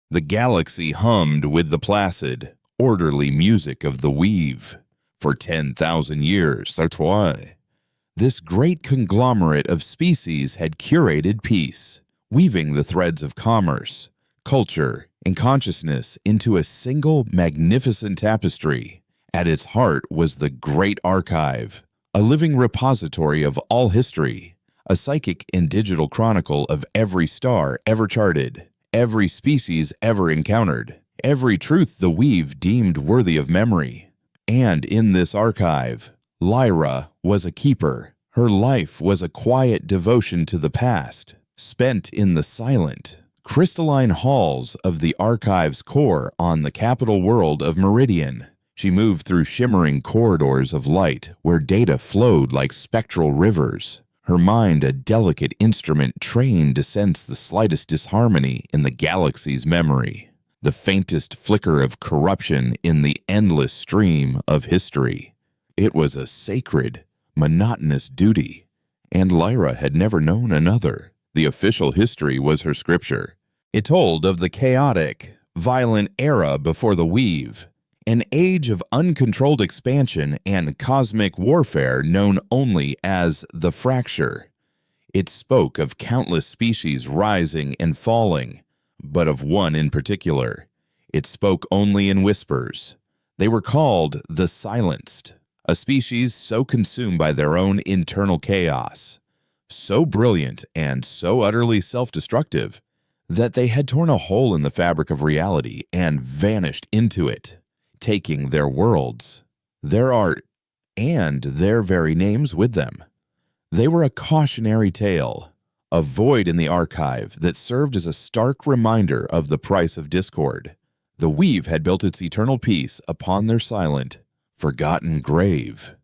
The galaxy hummed with the placid, orderly music of the weave. For 10,000 years, that's why. This great conglomerate of species had curated peace, weaving the threads of commerce, culture, and consciousness into a single magnificent tapestry. At its heart was the Great Archive, a living repository of all history, a psychic and digital chronicle of every star ever charted, every species ever encountered, every truth the weave deemed worthy of memory. And in this archive, Lyra was a keeper. Her life was a quiet devotion to the past, spent in the silent, crystalline halls of the archive's core on the capital world of Meridian. She moved through shimmering corridors of light where data flowed like spectral rivers, her mind a delicate instrument trained to sense the slightest disharmony in the galaxy's memory, the faintest flicker of corruption in the endless stream of history. It was a sacred, monotonous duty, and Lyra had never known another. The official history was her scripture. It told of the chaotic, violent era before the weave, an age of uncontrolled expansion and cosmic warfare known only as the fracture. It spoke of countless species rising and falling, but of one in particular. It spoke only in whispers. They were called the Silenced, a species so consumed by their own internal chaos, so brilliant and so utterly self-destructive, that they had torn a hole in the fabric of reality and vanished into it, taking their worlds, their art, and their very names with them. They were a cautionary tale, a void in the archive that served as a stark reminder of the price of discord. The weave had built its eternal peace upon their silent, forgotten grave.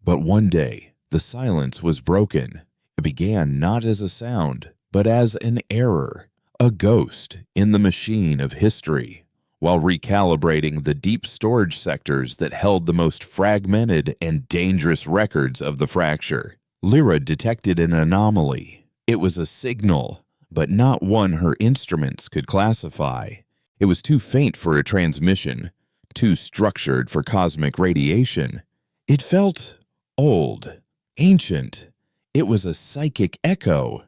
But one day, the silence was broken. It began not as a sound, but as an error, a ghost in the machine of history. While recalibrating the deep storage sectors that held the most fragmented and dangerous records of the fracture, Lyra detected an anomaly. It was a signal, but not one her instruments could classify. It was too faint for a transmission, too structured for cosmic radiation. It felt old, ancient. It was a psychic echo,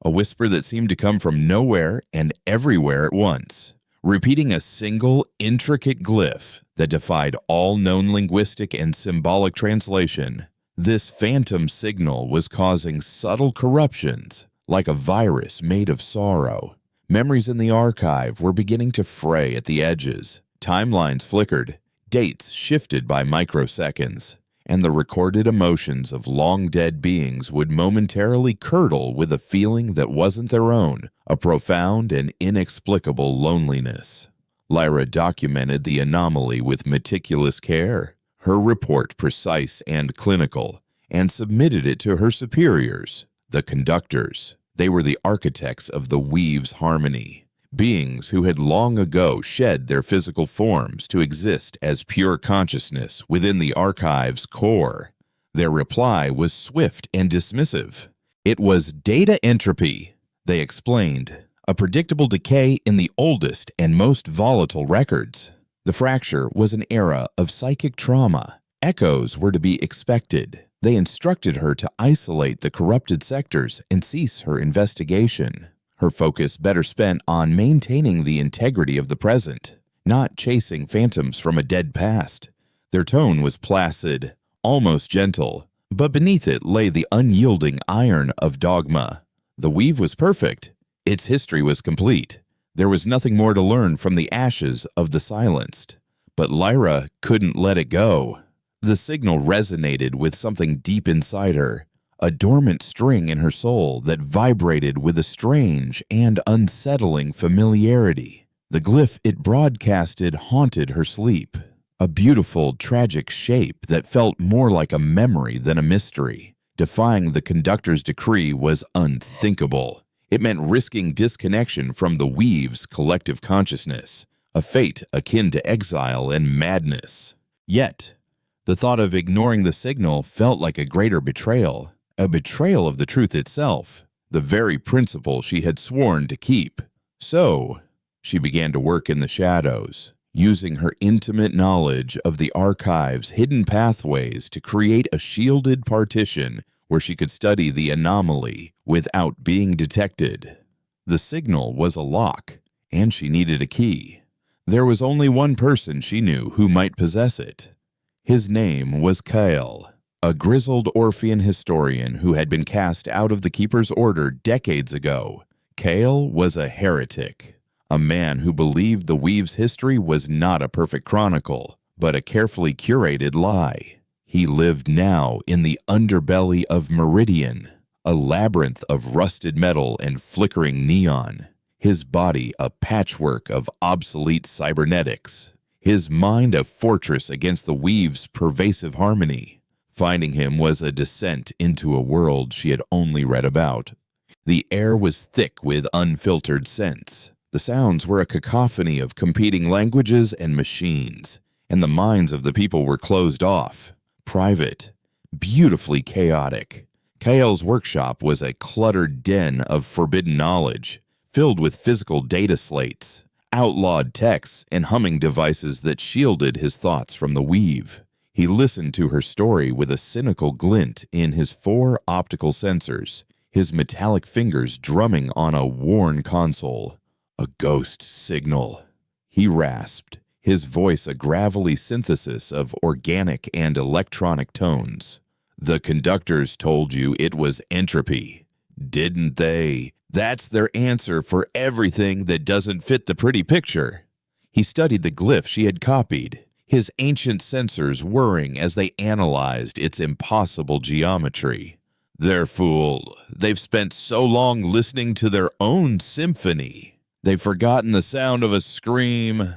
a whisper that seemed to come from nowhere and everywhere at once, repeating a single intricate glyph that defied all known linguistic and symbolic translation. This phantom signal was causing subtle corruptions, like a virus made of sorrow. Memories in the archive were beginning to fray at the edges. Timelines flickered, dates shifted by microseconds, and the recorded emotions of long-dead beings would momentarily curdle with a feeling that wasn't their own, a profound and inexplicable loneliness. Lyra documented the anomaly with meticulous care, her report precise and clinical, and submitted it to her superiors, the conductors. They were the architects of the weave's harmony, beings who had long ago shed their physical forms to exist as pure consciousness within the archive's core. Their reply was swift and dismissive. It was data entropy, they explained, a predictable decay in the oldest and most volatile records. The fracture was an era of psychic trauma. Echoes were to be expected. They instructed her to isolate the corrupted sectors and cease her investigation. Her focus better spent on maintaining the integrity of the present, not chasing phantoms from a dead past. Their tone was placid, almost gentle, but beneath it lay the unyielding iron of dogma. The weave was perfect. Its history was complete. There was nothing more to learn from the ashes of the silenced. But Lyra couldn't let it go. The signal resonated with something deep inside her, a dormant string in her soul that vibrated with a strange and unsettling familiarity. The glyph it broadcasted haunted her sleep, a beautiful, tragic shape that felt more like a memory than a mystery. Defying the conductor's decree was unthinkable. It meant risking disconnection from the weave's collective consciousness, a fate akin to exile and madness. Yet, the thought of ignoring the signal felt like a greater betrayal, a betrayal of the truth itself, the very principle she had sworn to keep. So, She began to work in the shadows, using her intimate knowledge of the archive's hidden pathways to create a shielded partition where she could study the anomaly without being detected. The signal was a lock, and she needed a key. There was only one person she knew who might possess it. His name was Kyle, a grizzled Orphean historian who had been cast out of the Keeper's Order decades ago. Kyle was a heretic, a man who believed the Weave's history was not a perfect chronicle, but a carefully curated lie. He lived now in the underbelly of Meridian, a labyrinth of rusted metal and flickering neon. His body a patchwork of obsolete cybernetics. His mind a fortress against the Weave's pervasive harmony. Finding him was a descent into a world she had only read about. The air was thick with unfiltered scents. The sounds were a cacophony of competing languages and machines, and the minds of the people were closed off, private, beautifully chaotic. Kyle's workshop was a cluttered den of forbidden knowledge, filled with physical data slates, outlawed texts, and humming devices that shielded his thoughts from the Weave. He listened to her story with a cynical glint in his 4 optical sensors, his metallic fingers drumming on a worn console. A ghost signal, he rasped, his voice a gravelly synthesis of organic and electronic tones. The conductors told you it was entropy, didn't they? That's their answer for everything that doesn't fit the pretty picture. He studied the glyph she had copied, his ancient sensors whirring as they analyzed its impossible geometry. They're fooled. They've spent so long listening to their own symphony. They've forgotten the sound of a scream.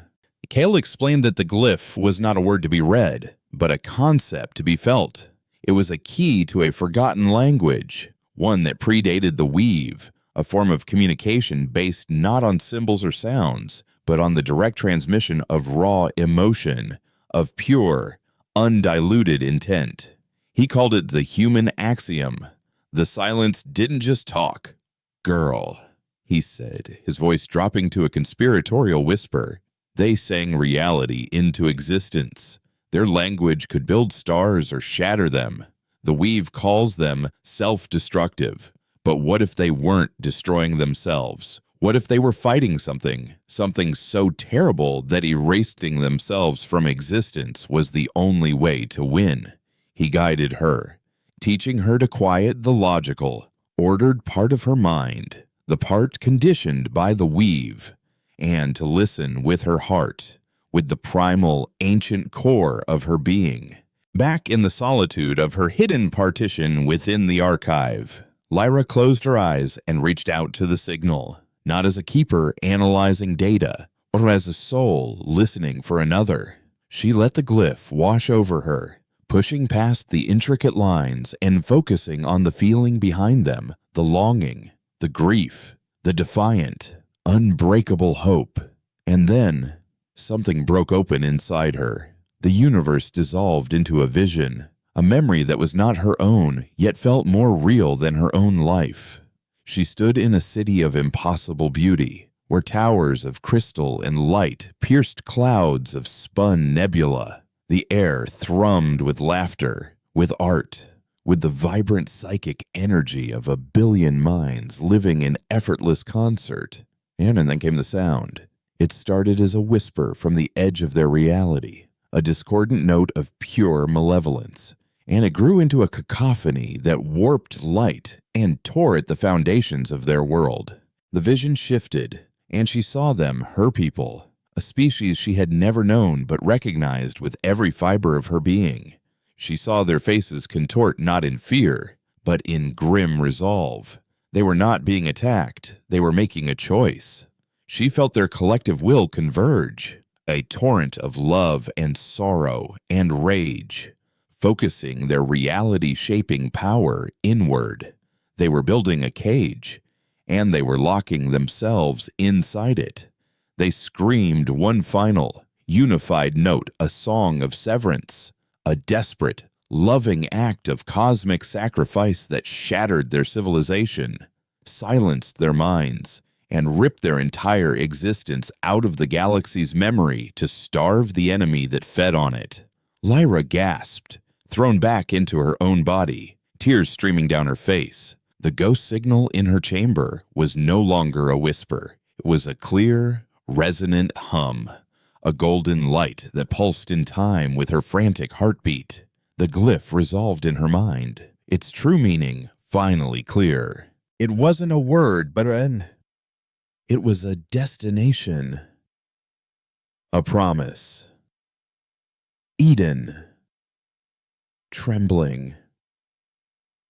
Kale explained that the glyph was not a word to be read, but a concept to be felt. It was a key to a forgotten language, one that predated the Weave, a form of communication based not on symbols or sounds, but on the direct transmission of raw emotion, of pure, undiluted intent. He called it the human axiom. The silence didn't just talk. Girl, he said, his voice dropping to a conspiratorial whisper. They sang reality into existence. Their language could build stars or shatter them. The Weave calls them self-destructive. But what if they weren't destroying themselves? What if they were fighting something so terrible that erasing themselves from existence was the only way to win? He guided her, teaching her to quiet the logical, ordered part of her mind, the part conditioned by the Weave, and to listen with her heart, with the primal, ancient core of her being. Back in the solitude of her hidden partition within the archive, Lyra closed her eyes and reached out to the signal, not as a keeper analyzing data, or as a soul listening for another. She let the glyph wash over her, pushing past the intricate lines and focusing on the feeling behind them, the longing, the grief, the defiant, unbreakable hope. And then, something broke open inside her. The universe dissolved into a vision, a memory that was not her own, yet felt more real than her own life. She stood in a city of impossible beauty, where towers of crystal and light pierced clouds of spun nebula. The air thrummed with laughter, with art, with the vibrant psychic energy of a billion minds living in effortless concert. And then came the sound. It started as a whisper from the edge of their reality, a discordant note of pure malevolence, and it grew into a cacophony that warped light and tore at the foundations of their world. The vision shifted, and she saw them, her people, a species she had never known but recognized with every fiber of her being. She saw their faces contort not in fear, but in grim resolve. They were not being attacked, they were making a choice. She felt their collective will converge, a torrent of love and sorrow and rage, focusing their reality-shaping power inward. They were building a cage, and they were locking themselves inside it. They screamed one final, unified note, a song of severance, a desperate, loving act of cosmic sacrifice that shattered their civilization, silenced their minds, and rip their entire existence out of the galaxy's memory to starve the enemy that fed on it. Lyra gasped, thrown back into her own body, tears streaming down her face. The ghost signal in her chamber was no longer a whisper. It was a clear, resonant hum, a golden light that pulsed in time with her frantic heartbeat. The glyph resolved in her mind, its true meaning finally clear. It wasn't a word, but it was a destination. A promise. Eden. Trembling,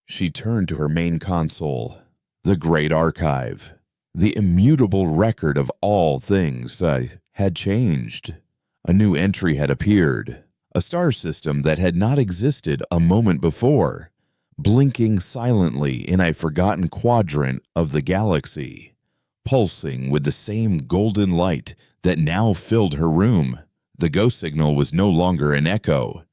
she turned to her main console, the Great Archive. The immutable record of all things had changed. A new entry had appeared, a star system that had not existed a moment before, blinking silently in a forgotten quadrant of the galaxy, pulsing with the same golden light that now filled her room. The ghost signal was no longer an echo.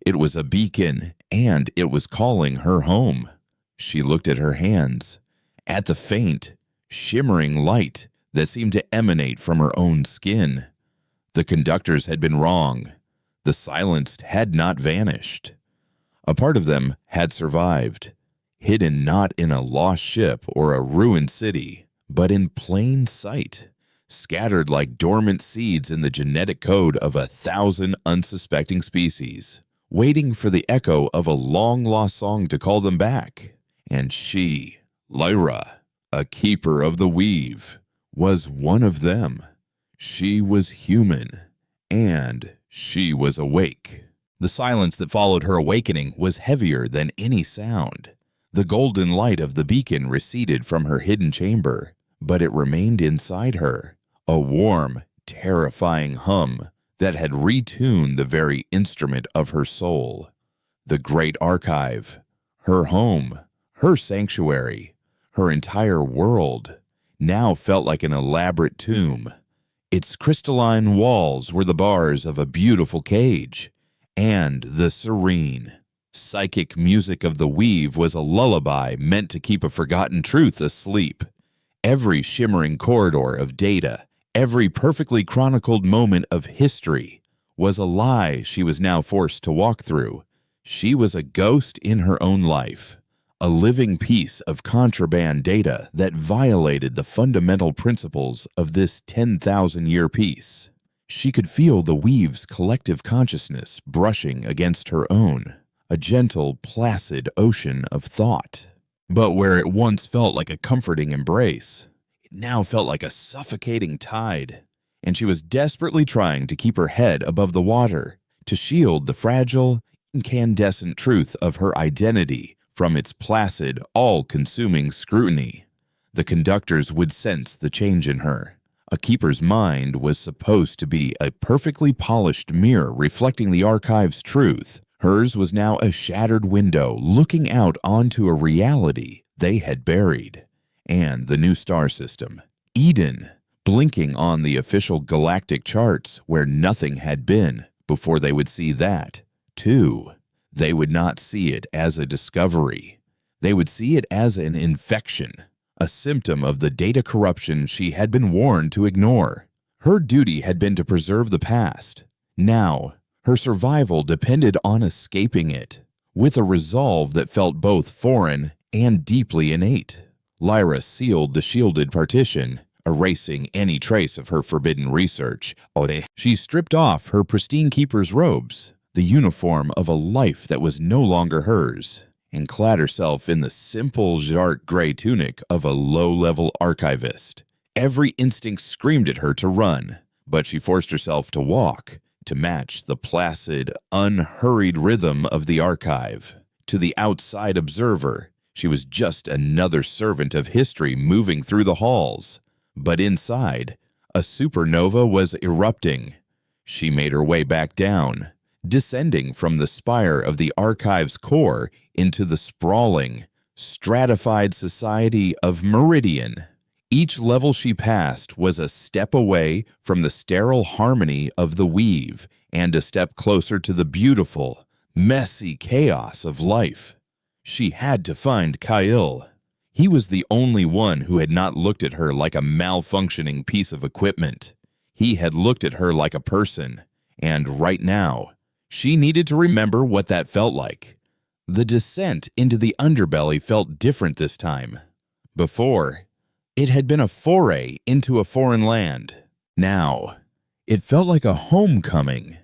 It was a beacon, and it was calling her home. She looked at her hands, at the faint, shimmering light that seemed to emanate from her own skin. The conductors had been wrong. The silenced had not vanished. A part of them had survived, hidden not in a lost ship or a ruined city, but in plain sight, scattered like dormant seeds in the genetic code of 1,000 unsuspecting species, waiting for the echo of a long-lost song to call them back. And she, Lyra, a keeper of the weave, was one of them. She was human, and she was awake. The silence that followed her awakening was heavier than any sound. The golden light of the beacon receded from her hidden chamber, but it remained inside her, a warm, terrifying hum that had retuned the very instrument of her soul. The Great Archive, her home, her sanctuary, her entire world, now felt like an elaborate tomb. Its crystalline walls were the bars of a beautiful cage, and the serene, psychic music of the weave was a lullaby meant to keep a forgotten truth asleep. Every shimmering corridor of data, every perfectly chronicled moment of history, was a lie she was now forced to walk through. She was a ghost in her own life, a living piece of contraband data that violated the fundamental principles of this 10,000-year piece. She could feel the weave's collective consciousness brushing against her own, a gentle, placid ocean of thought. But where it once felt like a comforting embrace, it now felt like a suffocating tide, and she was desperately trying to keep her head above the water, to shield the fragile, incandescent truth of her identity from its placid, all-consuming scrutiny. The conductors would sense the change in her. A keeper's mind was supposed to be a perfectly polished mirror reflecting the archive's truth. Hers was now a shattered window looking out onto a reality they had buried. And the new star system, Eden, blinking on the official galactic charts where nothing had been before they would see that, too. They would not see it as a discovery. They would see it as an infection, a symptom of the data corruption she had been warned to ignore. Her duty had been to preserve the past. Now, her survival depended on escaping it, with a resolve that felt both foreign and deeply innate. Lyra sealed the shielded partition, erasing any trace of her forbidden research. She stripped off her pristine keeper's robes, the uniform of a life that was no longer hers, and clad herself in the simple dark gray tunic of a low-level archivist. Every instinct screamed at her to run, but she forced herself to walk, to match the placid, unhurried rhythm of the archive. To the outside observer, she was just another servant of history moving through the halls. But inside, a supernova was erupting. She made her way back down, descending from the spire of the archive's core into the sprawling, stratified society of Meridian. Each level she passed was a step away from the sterile harmony of the weave and a step closer to the beautiful, messy chaos of life. She had to find Kyle. He was the only one who had not looked at her like a malfunctioning piece of equipment. He had looked at her like a person, and right now, she needed to remember what that felt like. The descent into the underbelly felt different this time. Before, it had been a foray into a foreign land. Now, it felt like a homecoming.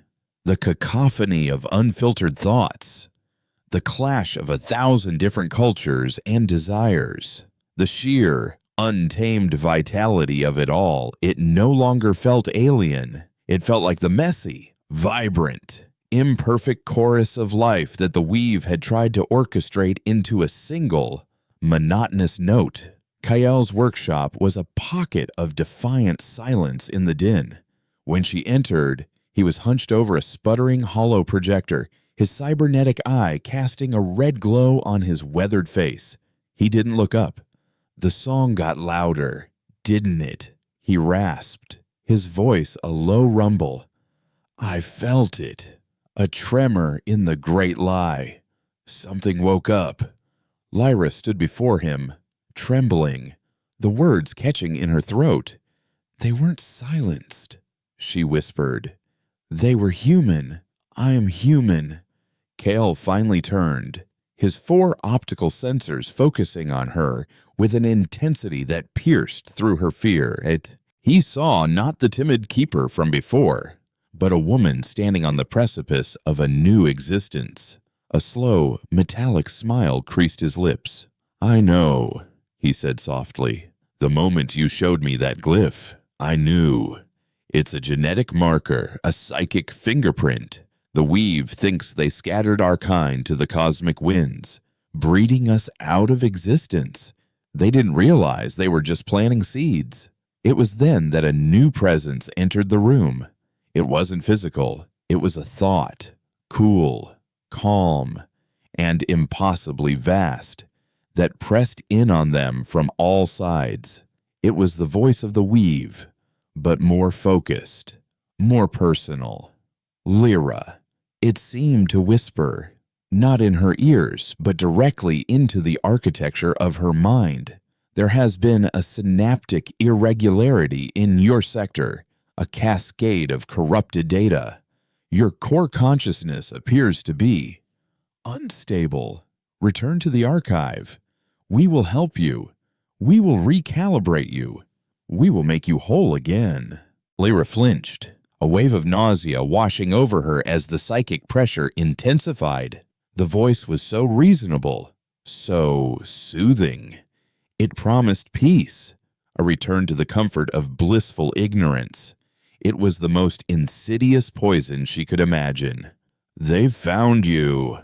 The cacophony of unfiltered thoughts, the clash of 1,000 different cultures and desires, the sheer, untamed vitality of it all. It no longer felt alien. It felt like the messy, vibrant, imperfect chorus of life that the Weave had tried to orchestrate into a single, monotonous note. Kael's workshop was a pocket of defiant silence in the din. When she entered, he was hunched over a sputtering hollow projector, his cybernetic eye casting a red glow on his weathered face. He didn't look up. The song got louder, didn't it? He rasped, his voice a low rumble. I felt it, a tremor in the great lie. Something woke up. Lyra stood before him, trembling, the words catching in her throat. They weren't silenced, she whispered. They were human. I am human. Kael finally turned, his 4 optical sensors focusing on her with an intensity that pierced through her fear. He saw not the timid keeper from before, but a woman standing on the precipice of a new existence. A slow, metallic smile creased his lips. I know, he said softly. The moment you showed me that glyph, I knew. It's a genetic marker, a psychic fingerprint. The Weave thinks they scattered our kind to the cosmic winds, breeding us out of existence. They didn't realize they were just planting seeds. It was then that a new presence entered the room. It wasn't physical. It was a thought, cool, calm, and impossibly vast, that pressed in on them from all sides. It was the voice of the Weave, but more focused, more personal. Lyra. It seemed to whisper, not in her ears, but directly into the architecture of her mind. There has been a synaptic irregularity in your sector, a cascade of corrupted data. Your core consciousness appears to be unstable. Return to the archive. We will help you. We will recalibrate you. We will make you whole again. Lyra flinched, a wave of nausea washing over her as the psychic pressure intensified. The voice was so reasonable, so soothing. It promised peace, a return to the comfort of blissful ignorance. It was the most insidious poison she could imagine. They've found you,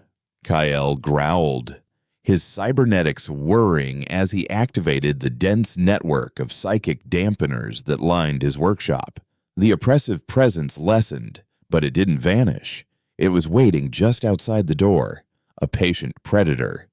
Kael growled, his cybernetics whirring as he activated the dense network of psychic dampeners that lined his workshop. The oppressive presence lessened, but it didn't vanish. It was waiting just outside the door, a patient predator.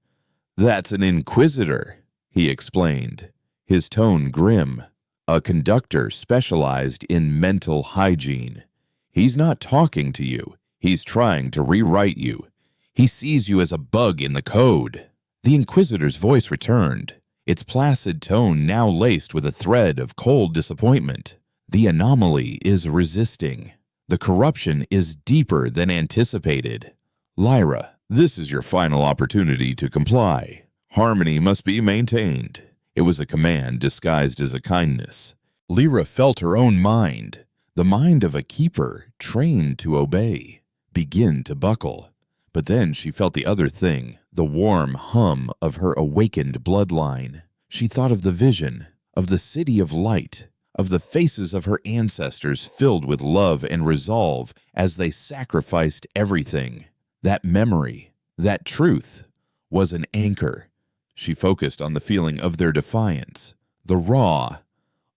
That's an inquisitor, he explained, his tone grim. A conductor specialized in mental hygiene. He's not talking to you. He's trying to rewrite you. He sees you as a bug in the code. The Inquisitor's voice returned, its placid tone now laced with a thread of cold disappointment. The anomaly is resisting. The corruption is deeper than anticipated. Lyra, this is your final opportunity to comply. Harmony must be maintained. It was a command disguised as a kindness. Lyra felt her own mind, the mind of a keeper trained to obey, begin to buckle. But then she felt the other thing, the warm hum of her awakened bloodline. She thought of the vision, of the city of light, of the faces of her ancestors filled with love and resolve as they sacrificed everything. That memory, that truth, was an anchor. She focused on the feeling of their defiance, the raw,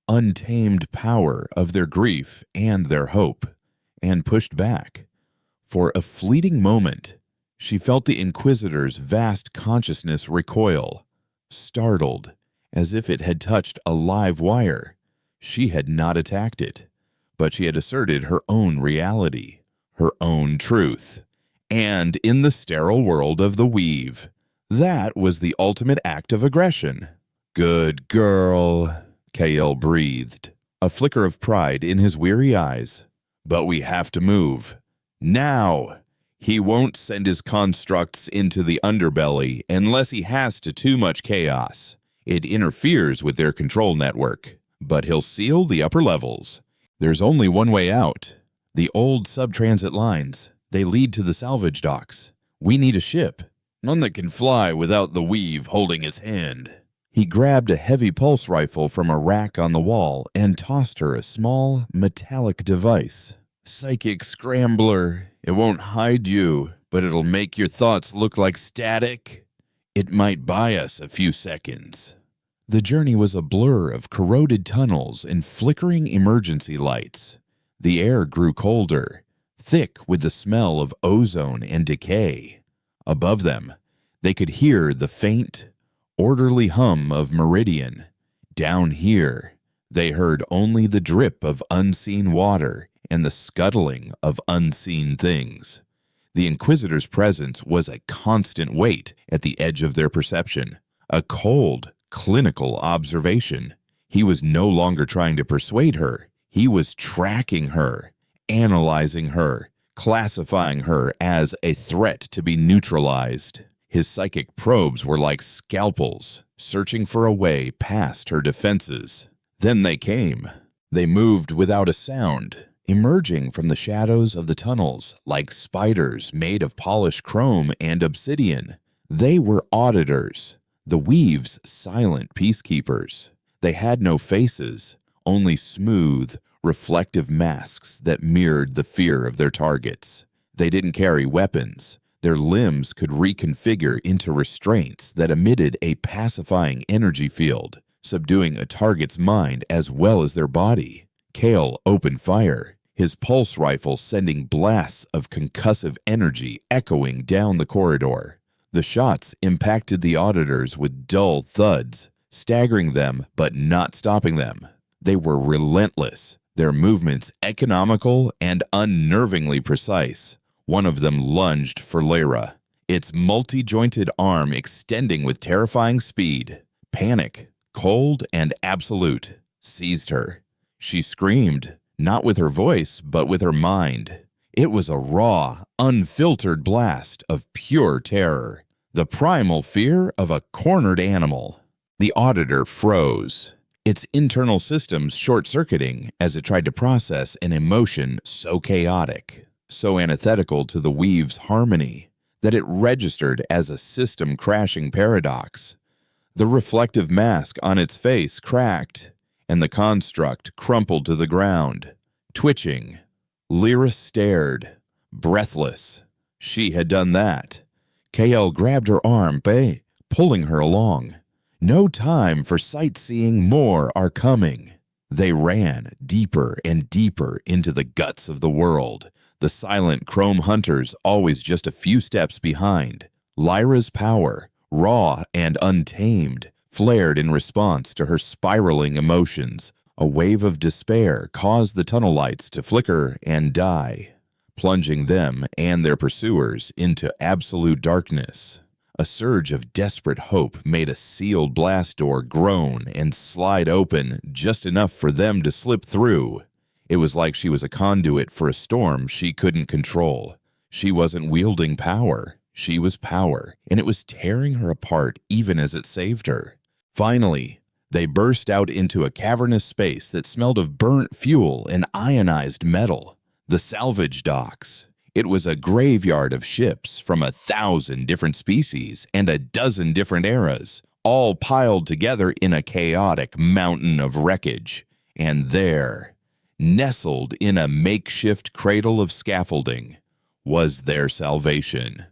untamed power of their grief and their hope, and pushed back. For a fleeting moment, she felt the Inquisitor's vast consciousness recoil, startled, as if it had touched a live wire. She had not attacked it, but she had asserted her own reality, her own truth. And in the sterile world of the Weave, that was the ultimate act of aggression. Good girl, Kael breathed, a flicker of pride in his weary eyes. But we have to move. Now! He won't send his constructs into the underbelly unless he has to too much chaos. It interferes with their control network, but he'll seal the upper levels. There's only one way out. The old subtransit lines. They lead to the salvage docks. We need a ship. One that can fly without the weave holding its hand. He grabbed a heavy pulse rifle from a rack on the wall and tossed her a small, metallic device. Psychic scrambler. It won't hide you, but it'll make your thoughts look like static. It might buy us a few seconds. The journey was a blur of corroded tunnels and flickering emergency lights. The air grew colder, thick with the smell of ozone and decay. Above them, they could hear the faint, orderly hum of Meridian. Down here, they heard only the drip of unseen water and the scuttling of unseen things. The Inquisitor's presence was a constant weight at the edge of their perception, a cold, clinical observation. He was no longer trying to persuade her. He was tracking her, analyzing her, classifying her as a threat to be neutralized. His psychic probes were like scalpels, searching for a way past her defenses. Then they came. They moved without a sound, emerging from the shadows of the tunnels like spiders made of polished chrome and obsidian. They were auditors, the Weave's silent peacekeepers. They had no faces, only smooth, reflective masks that mirrored the fear of their targets. They didn't carry weapons. Their limbs could reconfigure into restraints that emitted a pacifying energy field, subduing a target's mind as well as their body. Kael opened fire, his pulse rifle sending blasts of concussive energy echoing down the corridor. The shots impacted the auditors with dull thuds, staggering them but not stopping them. They were relentless, their movements economical and unnervingly precise. One of them lunged for Lyra, its multi-jointed arm extending with terrifying speed. Panic, cold and absolute, seized her. She screamed, not with her voice, but with her mind. It was a raw, unfiltered blast of pure terror, the primal fear of a cornered animal. The auditor froze, its internal systems short-circuiting as it tried to process an emotion so chaotic, so antithetical to the Weave's harmony, that it registered as a system-crashing paradox. The reflective mask on its face cracked, and the construct crumpled to the ground, twitching. Lyra stared, breathless. She had done that. Kael grabbed her arm, pulling her along. No time for sightseeing, more are coming. They ran deeper and deeper into the guts of the world, the silent chrome hunters always just a few steps behind. Lyra's power, raw and untamed, flared in response to her spiraling emotions. A wave of despair caused the tunnel lights to flicker and die, plunging them and their pursuers into absolute darkness. A surge of desperate hope made a sealed blast door groan and slide open just enough for them to slip through. It was like she was a conduit for a storm she couldn't control. She wasn't wielding power. She was power, and it was tearing her apart even as it saved her. Finally, they burst out into a cavernous space that smelled of burnt fuel and ionized metal. The salvage docks. It was a graveyard of ships from 1,000 different species and 12 different eras, all piled together in a chaotic mountain of wreckage. And there, nestled in a makeshift cradle of scaffolding, was their salvation.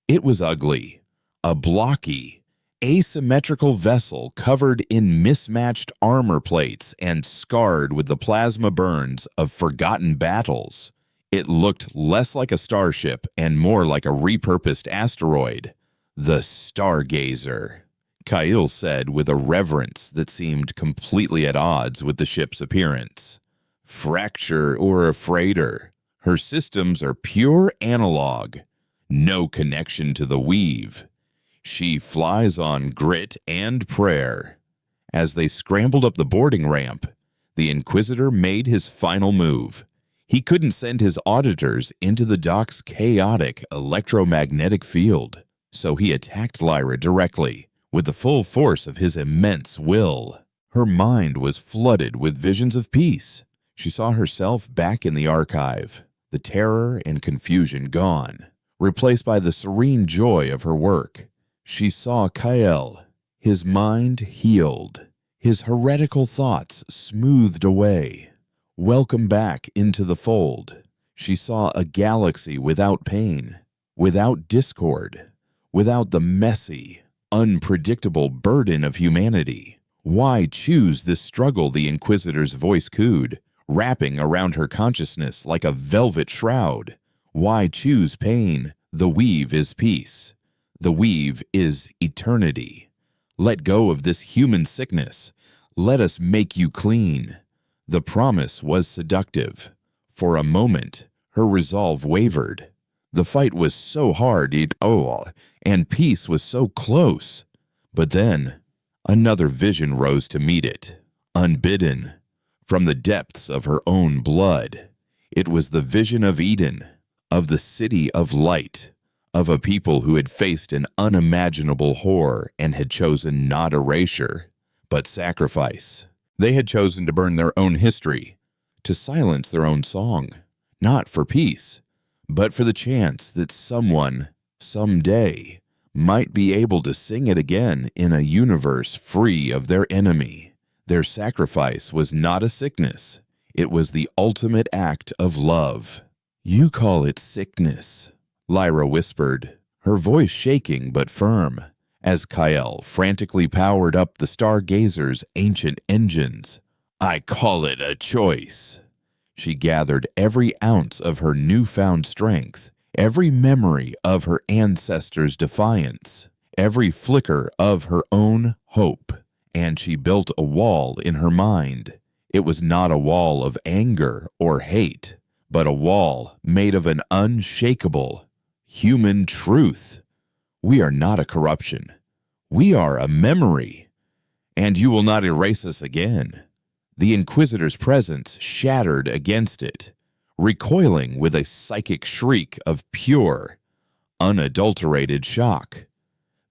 It was ugly, a blocky, asymmetrical vessel covered in mismatched armor plates and scarred with the plasma burns of forgotten battles. It looked less like a starship and more like a repurposed asteroid. The Stargazer, Kael said with a reverence that seemed completely at odds with the ship's appearance. Fracture or a freighter. Her systems are pure analog. No connection to the Weave. She flies on grit and prayer. As they scrambled up the boarding ramp, the Inquisitor made his final move. He couldn't send his auditors into the dock's chaotic electromagnetic field, so he attacked Lyra directly, with the full force of his immense will. Her mind was flooded with visions of peace. She saw herself back in the archive, the terror and confusion gone, replaced by the serene joy of her work. She saw Kyle, his mind healed, his heretical thoughts smoothed away. Welcome back into the fold. She saw a galaxy without pain, without discord, without the messy, unpredictable burden of humanity. Why choose this struggle? The Inquisitor's voice cooed, wrapping around her consciousness like a velvet shroud. Why choose pain? The weave is peace. The weave is eternity. Let go of this human sickness. Let us make you clean. The promise was seductive. For a moment, her resolve wavered. The fight was so hard, and peace was so close. But then, another vision rose to meet it, unbidden, from the depths of her own blood. It was the vision of Eden, of the city of light, of a people who had faced an unimaginable horror and had chosen not erasure, but sacrifice. They had chosen to burn their own history, to silence their own song, not for peace, but for the chance that someone, someday, might be able to sing it again in a universe free of their enemy. Their sacrifice was not a sickness. It was the ultimate act of love. You call it sickness, Lyra whispered, her voice shaking but firm, as Kyle frantically powered up the Stargazer's ancient engines. I call it a choice. She gathered every ounce of her newfound strength, every memory of her ancestors' defiance, every flicker of her own hope, and she built a wall in her mind. It was not a wall of anger or hate, but a wall made of an unshakable human truth. We are not a corruption. We are a memory, and you will not erase us again. The Inquisitor's presence shattered against it, recoiling with a psychic shriek of pure, unadulterated shock.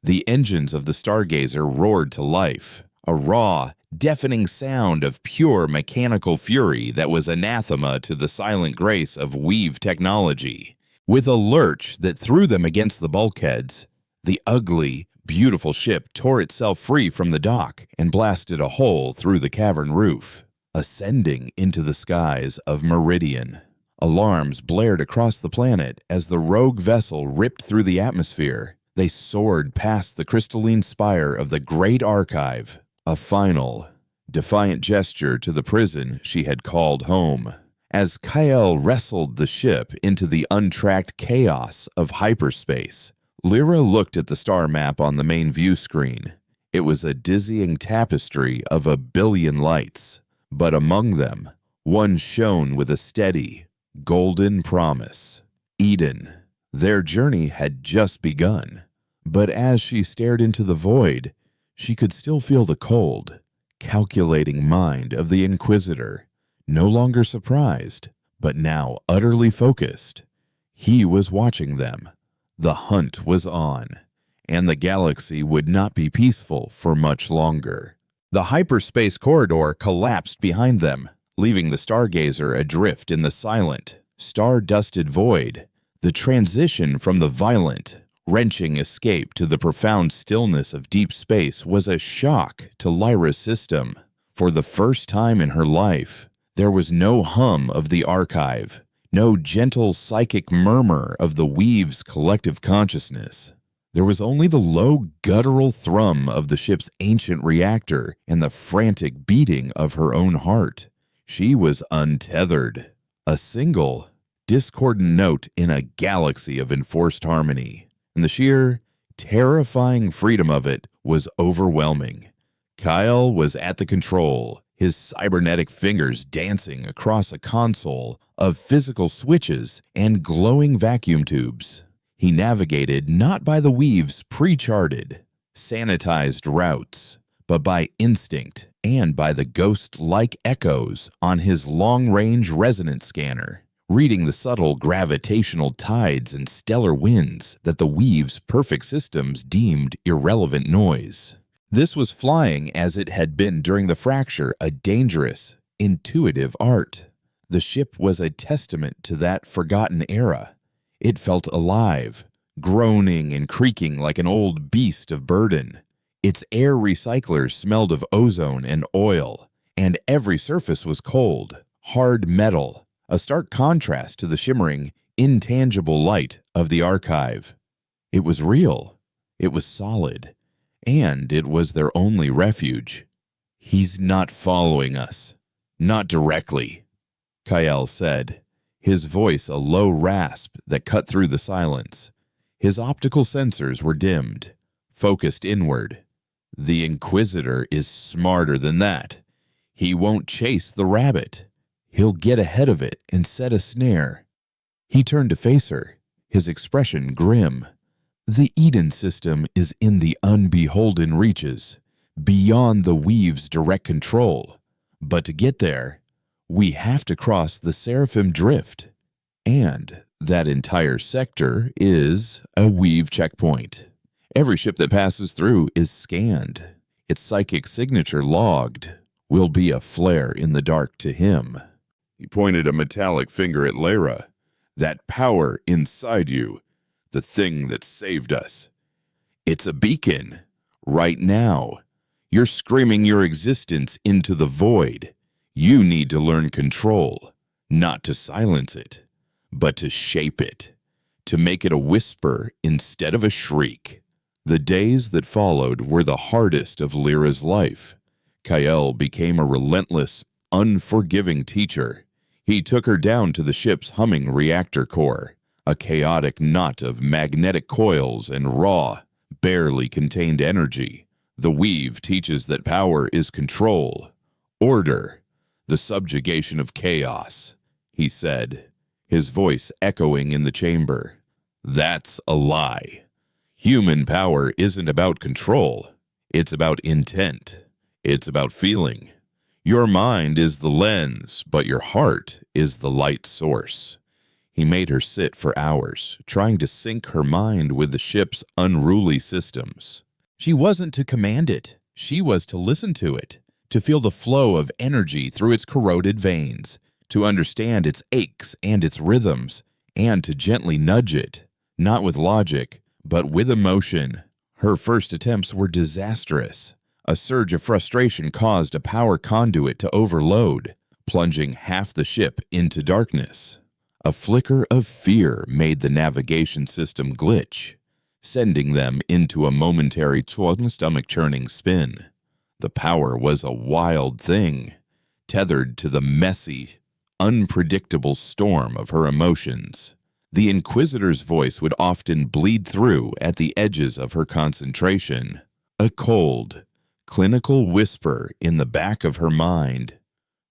The engines of the Stargazer roared to life, a raw, deafening sound of pure mechanical fury that was anathema to the silent grace of weave technology. With a lurch that threw them against the bulkheads, the ugly, beautiful ship tore itself free from the dock and blasted a hole through the cavern roof, ascending into the skies of Meridian. Alarms blared across the planet as the rogue vessel ripped through the atmosphere. They soared past the crystalline spire of the Great Archive, a final, defiant gesture to the prison she had called home. As Kyle wrestled the ship into the untracked chaos of hyperspace, Lyra looked at the star map on the main view screen. It was a dizzying tapestry of 1 billion lights, but among them, one shone with a steady, golden promise. Eden. Their journey had just begun, but as she stared into the void, she could still feel the cold, calculating mind of the Inquisitor. No longer surprised, but now utterly focused. He was watching them. The hunt was on, and the galaxy would not be peaceful for much longer. The hyperspace corridor collapsed behind them, leaving the Stargazer adrift in the silent, star-dusted void. The transition from the violent, wrenching escape to the profound stillness of deep space was a shock to Lyra's system. For the first time in her life, there was no hum of the archive, no gentle psychic murmur of the Weave's collective consciousness. There was only the low guttural thrum of the ship's ancient reactor and the frantic beating of her own heart. She was untethered, a single, discordant note in a galaxy of enforced harmony, and the sheer, terrifying freedom of it was overwhelming. Kyle was at the control, his cybernetic fingers dancing across a console of physical switches and glowing vacuum tubes. He navigated not by the Weave's pre-charted, sanitized routes, but by instinct and by the ghost-like echoes on his long-range resonance scanner, reading the subtle gravitational tides and stellar winds that the Weave's perfect systems deemed irrelevant noise. This was flying as it had been during the fracture, a dangerous, intuitive art. The ship was a testament to that forgotten era. It felt alive, groaning and creaking like an old beast of burden. Its air recyclers smelled of ozone and oil, and every surface was cold, hard metal, a stark contrast to the shimmering, intangible light of the archive. It was real, it was solid, and it was their only refuge. "He's not following us. Not directly," Kyle said, his voice a low rasp that cut through the silence. His optical sensors were dimmed, focused inward. "The Inquisitor is smarter than that. He won't chase the rabbit. He'll get ahead of it and set a snare." He turned to face her, his expression grim. "The Eden system is in the unbeholden reaches, beyond the Weave's direct control. But to get there, we have to cross the Seraphim Drift. And that entire sector is a Weave checkpoint. Every ship that passes through is scanned. Its psychic signature logged. Will be a flare in the dark to him." He pointed a metallic finger at Lyra. "That power inside you, the thing that saved us. It's a beacon. Right now, you're screaming your existence into the void. You need to learn control, not to silence it, but to shape it, to make it a whisper instead of a shriek." The days that followed were the hardest of Lyra's life. Kyle became a relentless, unforgiving teacher. He took her down to the ship's humming reactor core, a chaotic knot of magnetic coils and raw, barely contained energy. The Weave teaches that power is control, order, the subjugation of chaos, he said, his voice echoing in the chamber. That's a lie. Human power isn't about control. It's about intent. It's about feeling. Your mind is the lens, but your heart is the light source. He made her sit for hours, trying to sync her mind with the ship's unruly systems. She wasn't to command it. She was to listen to it, to feel the flow of energy through its corroded veins, to understand its aches and its rhythms, and to gently nudge it, not with logic, but with emotion. Her first attempts were disastrous. A surge of frustration caused a power conduit to overload, plunging half the ship into darkness. A flicker of fear made the navigation system glitch, sending them into a momentary stomach-churning spin. The power was a wild thing, tethered to the messy, unpredictable storm of her emotions. The Inquisitor's voice would often bleed through at the edges of her concentration, a cold, clinical whisper in the back of her mind.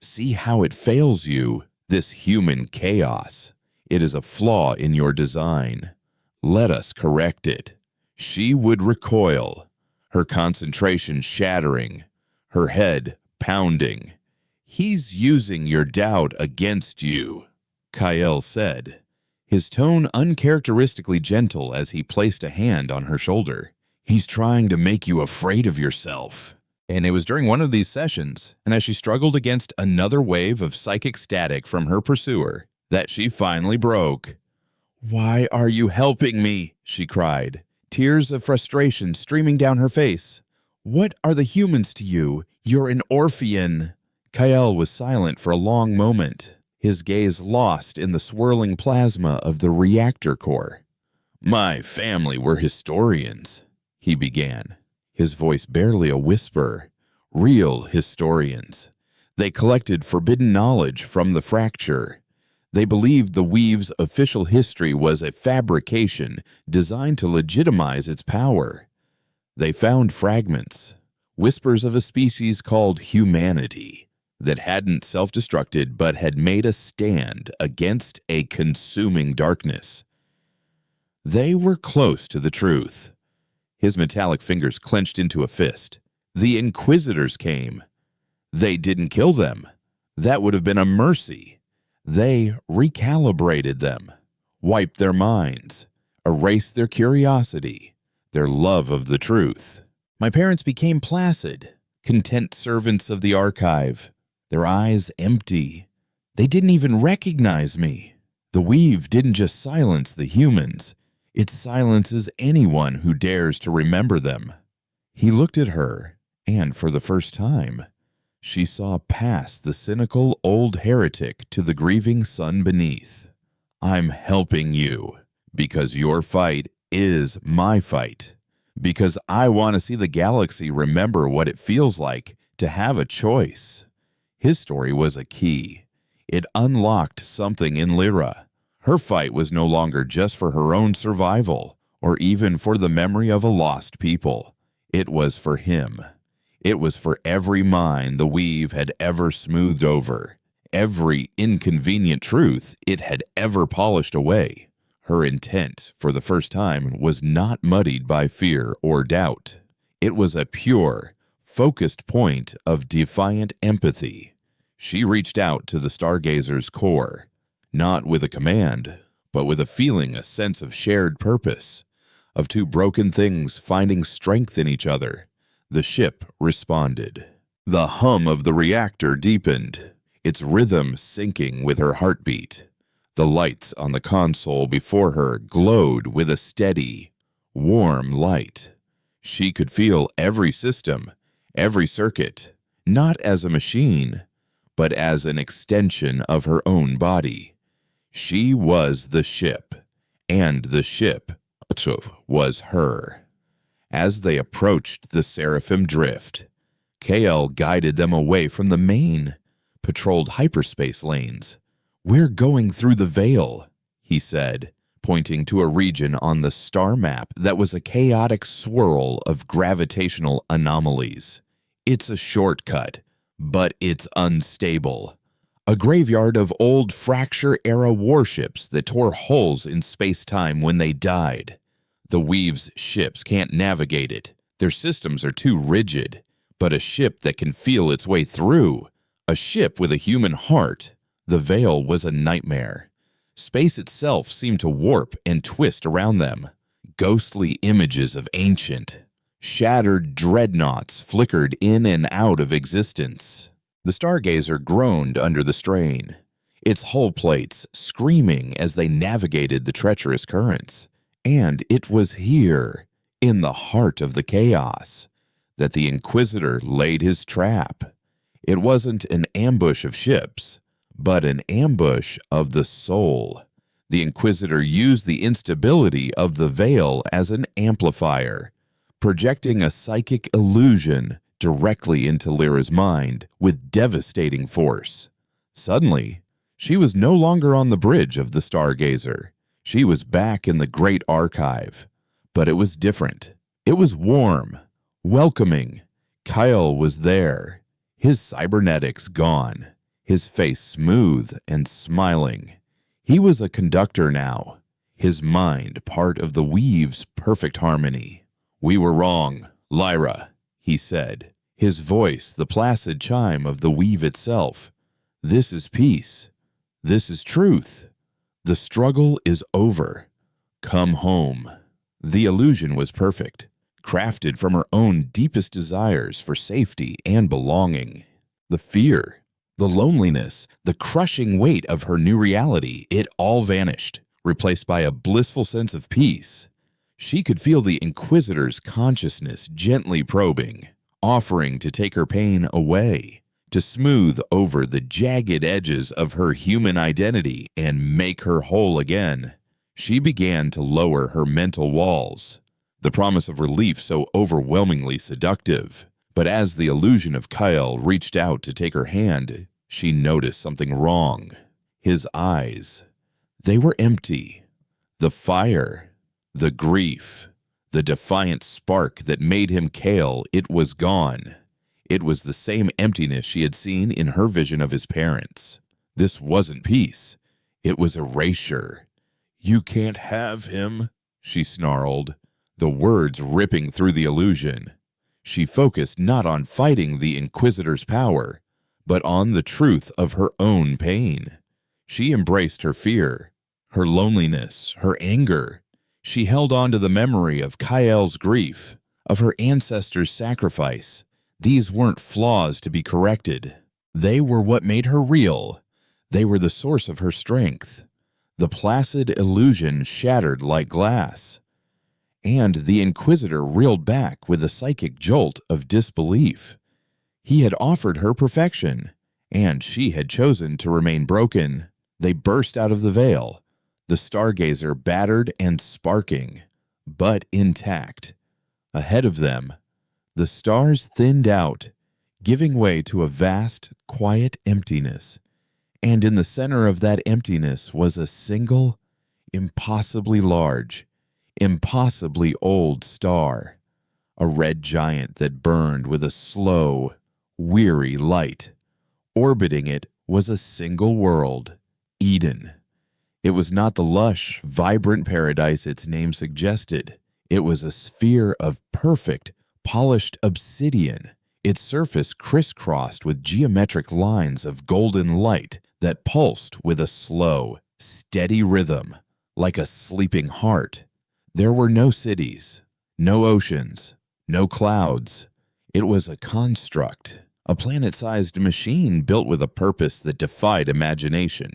"See how it fails you, this human chaos. It is a flaw in your design. Let us correct it." She would recoil, her concentration shattering, her head pounding. "He's using your doubt against you," Kyle said, his tone uncharacteristically gentle as he placed a hand on her shoulder. "He's trying to make you afraid of yourself." And it was during one of these sessions, and as she struggled against another wave of psychic static from her pursuer, that she finally broke. "Why are you helping me?" she cried, tears of frustration streaming down her face. "What are the humans to you? You're an Orphean." Kyle was silent for a long moment, his gaze lost in the swirling plasma of the reactor core. "My family were historians," he began, his voice barely a whisper. "Real historians. They collected forbidden knowledge from the fracture. They believed the Weave's official history was a fabrication designed to legitimize its power. They found fragments, whispers of a species called humanity, that hadn't self-destructed but had made a stand against a consuming darkness. They were close to the truth." His metallic fingers clenched into a fist. The Inquisitors came. They didn't kill them. That would have been a mercy. They recalibrated them, wiped their minds, erased their curiosity, their love of the truth. My parents became placid, content servants of the archive, their eyes empty. They didn't even recognize me. The weave didn't just silence the humans, it silences anyone who dares to remember them. He looked at her, and for the first time, she saw past the cynical old heretic to the grieving sun beneath. I'm helping you, because your fight is my fight. Because I want to see the galaxy remember what it feels like to have a choice. His story was a key. It unlocked something in Lyra. Her fight was no longer just for her own survival, or even for the memory of a lost people. It was for him. It was for every mind the weave had ever smoothed over, every inconvenient truth it had ever polished away. Her intent, for the first time, was not muddied by fear or doubt. It was a pure, focused point of defiant empathy. She reached out to the stargazer's core, not with a command, but with a feeling, a sense of shared purpose, of two broken things finding strength in each other. The ship responded. The hum of the reactor deepened, its rhythm syncing with her heartbeat. The lights on the console before her glowed with a steady, warm light. She could feel every system, every circuit, not as a machine, but as an extension of her own body. She was the ship, and the ship was her. As they approached the Seraphim Drift, KL guided them away from the main, patrolled hyperspace lanes. We're going through the Veil, he said, pointing to a region on the star map that was a chaotic swirl of gravitational anomalies. It's a shortcut, but it's unstable. A graveyard of old fracture-era warships that tore holes in space-time when they died. The Weave's ships can't navigate it. Their systems are too rigid. But a ship that can feel its way through, a ship with a human heart. The Veil was a nightmare. Space itself seemed to warp and twist around them. Ghostly images of ancient, shattered dreadnoughts flickered in and out of existence. The stargazer groaned under the strain, its hull plates screaming as they navigated the treacherous currents. And it was here, in the heart of the chaos, that the Inquisitor laid his trap. It wasn't an ambush of ships, but an ambush of the soul. The Inquisitor used the instability of the Veil as an amplifier, projecting a psychic illusion directly into Lyra's mind with devastating force. Suddenly, she was no longer on the bridge of the Stargazer. She was back in the Great Archive, but it was different. It was warm, welcoming. Kyle was there, his cybernetics gone, his face smooth and smiling. He was a conductor now, his mind part of the Weave's perfect harmony. We were wrong, Lyra, he said, his voice the placid chime of the Weave itself. This is peace. This is truth. The struggle is over. Come home. The illusion was perfect, crafted from her own deepest desires for safety and belonging. The fear, the loneliness, the crushing weight of her new reality, it all vanished, replaced by a blissful sense of peace. She could feel the Inquisitor's consciousness gently probing, offering to take her pain away, to smooth over the jagged edges of her human identity and make her whole again. She began to lower her mental walls, the promise of relief so overwhelmingly seductive. But as the illusion of Kyle reached out to take her hand, she noticed something wrong. His eyes, they were empty. The fire, the grief, the defiant spark that made him Kale, it was gone. It was the same emptiness she had seen in her vision of his parents. This wasn't peace. It was erasure. You can't have him, she snarled, the words ripping through the illusion. She focused not on fighting the Inquisitor's power, but on the truth of her own pain. She embraced her fear, her loneliness, her anger. She held on to the memory of Kael's grief, of her ancestors' sacrifice. These weren't flaws to be corrected. They were what made her real. They were the source of her strength. The placid illusion shattered like glass. And the Inquisitor reeled back with a psychic jolt of disbelief. He had offered her perfection, and she had chosen to remain broken. They burst out of the veil, the stargazer battered and sparking, but intact. Ahead of them, the stars thinned out, giving way to a vast, quiet emptiness. And in the center of that emptiness was a single, impossibly large, impossibly old star, a red giant that burned with a slow, weary light. Orbiting it was a single world, Eden. It was not the lush, vibrant paradise its name suggested. It was a sphere of perfect, polished obsidian, its surface crisscrossed with geometric lines of golden light that pulsed with a slow, steady rhythm, like a sleeping heart. There were no cities, no oceans, no clouds. It was a construct, a planet-sized machine built with a purpose that defied imagination.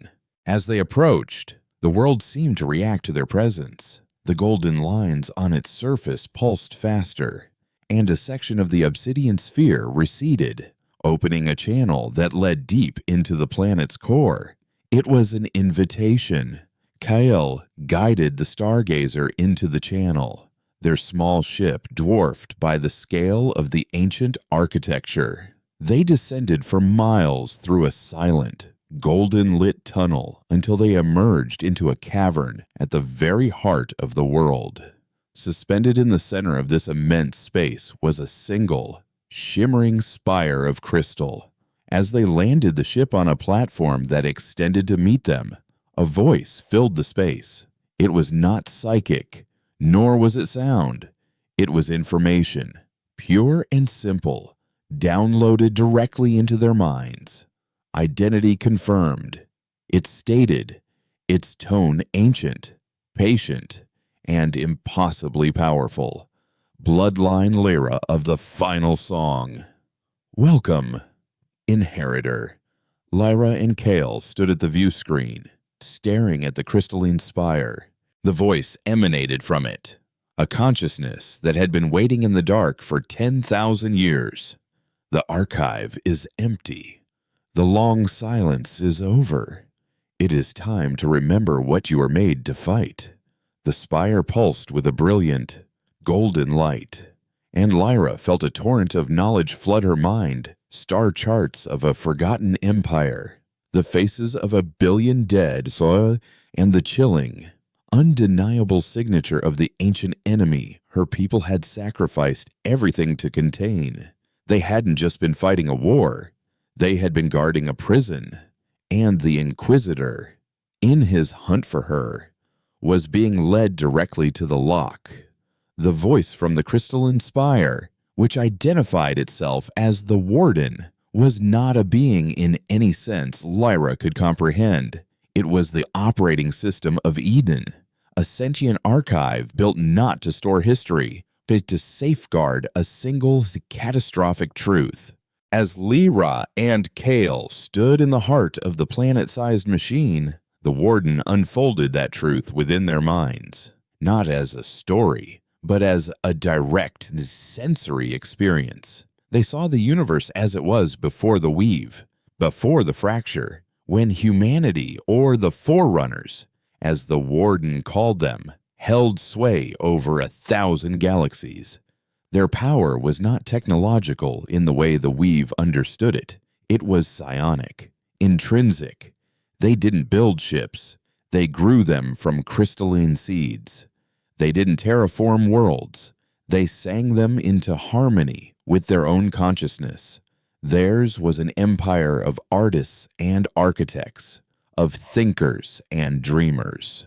As they approached, the world seemed to react to their presence. The golden lines on its surface pulsed faster, and a section of the obsidian sphere receded, opening a channel that led deep into the planet's core. It was an invitation. Kael guided the stargazer into the channel, their small ship dwarfed by the scale of the ancient architecture. They descended for miles through a silent, golden-lit tunnel until they emerged into a cavern at the very heart of the world. Suspended in the center of this immense space was a single, shimmering spire of crystal. As they landed the ship on a platform that extended to meet them, a voice filled the space. It was not psychic, nor was it sound. It was information, pure and simple, downloaded directly into their minds. Identity confirmed. It stated, its tone ancient, patient, and impossibly powerful. Bloodline Lyra of the final song. Welcome, Inheritor. Lyra and Kael stood at the view screen, staring at the crystalline spire. The voice emanated from it, a consciousness that had been waiting in the dark for 10,000 years. The archive is empty. The long silence is over. It is time to remember what you are made to fight. The spire pulsed with a brilliant, golden light, and Lyra felt a torrent of knowledge flood her mind, star charts of a forgotten empire, the faces of 1 billion dead, and the chilling, undeniable signature of the ancient enemy her people had sacrificed everything to contain. They hadn't just been fighting a war. They had been guarding a prison, and the Inquisitor, in his hunt for her, was being led directly to the lock. The voice from the crystalline spire, which identified itself as the Warden, was not a being in any sense Lyra could comprehend. It was the operating system of Eden, a sentient archive built not to store history, but to safeguard a single catastrophic truth. As Lyra and Kael stood in the heart of the planet-sized machine, the Warden unfolded that truth within their minds, not as a story, but as a direct sensory experience. They saw the universe as it was before the weave, before the fracture, when humanity, or the Forerunners, as the Warden called them, held sway over 1,000 galaxies. Their power was not technological in the way the weave understood it. It was psionic, intrinsic. They didn't build ships. They grew them from crystalline seeds. They didn't terraform worlds. They sang them into harmony with their own consciousness. Theirs was an empire of artists and architects, of thinkers and dreamers.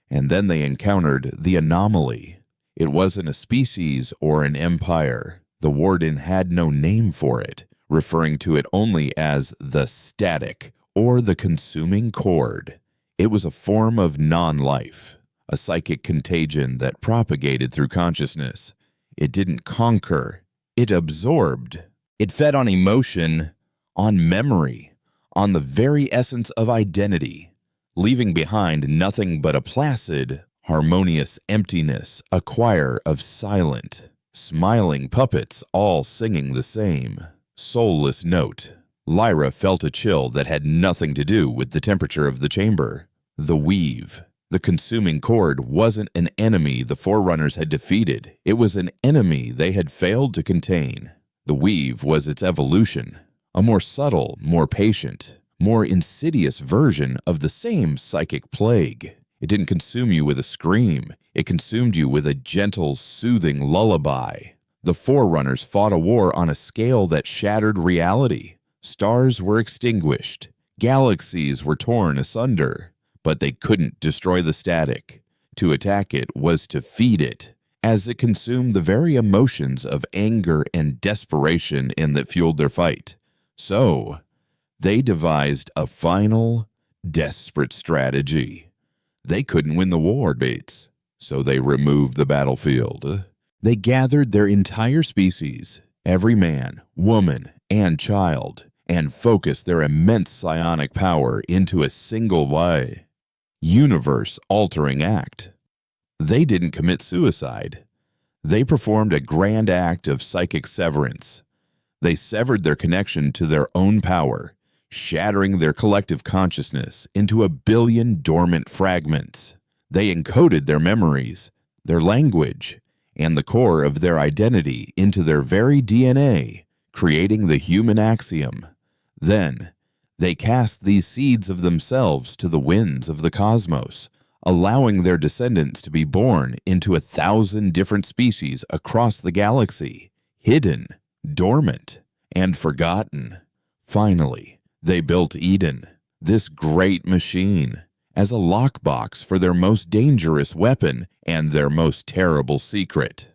And then they encountered the anomaly. It wasn't a species or an empire. The warden had no name for it, referring to it only as the static or the consuming cord. It was a form of non-life, a psychic contagion that propagated through consciousness. It didn't conquer, it absorbed. It fed on emotion, on memory, on the very essence of identity, leaving behind nothing but a placid, harmonious emptiness, a choir of silent, smiling puppets all singing the same, soulless note. Lyra felt a chill that had nothing to do with the temperature of the chamber. The weave, the consuming cord, wasn't an enemy the Forerunners had defeated. It was an enemy they had failed to contain. The weave was its evolution, a more subtle, more patient, more insidious version of the same psychic plague. It didn't consume you with a scream. It consumed you with a gentle, soothing lullaby. The Forerunners fought a war on a scale that shattered reality. Stars were extinguished. Galaxies were torn asunder. But they couldn't destroy the static. To attack it was to feed it, as it consumed the very emotions of anger and desperation that fueled their fight. So, they devised a final, desperate strategy. They couldn't win the war, Bates, so they removed the battlefield. They gathered their entire species, every man, woman, and child, and focused their immense psionic power into a single universe-altering act. They didn't commit suicide. They performed a grand act of psychic severance. They severed their connection to their own power, shattering their collective consciousness into a billion dormant fragments. They encoded their memories, their language, and the core of their identity into their very DNA, creating the human axiom. Then, they cast these seeds of themselves to the winds of the cosmos, allowing their descendants to be born into 1,000 different species across the galaxy, hidden, dormant, and forgotten. Finally, they built Eden, this great machine, as a lockbox for their most dangerous weapon and their most terrible secret.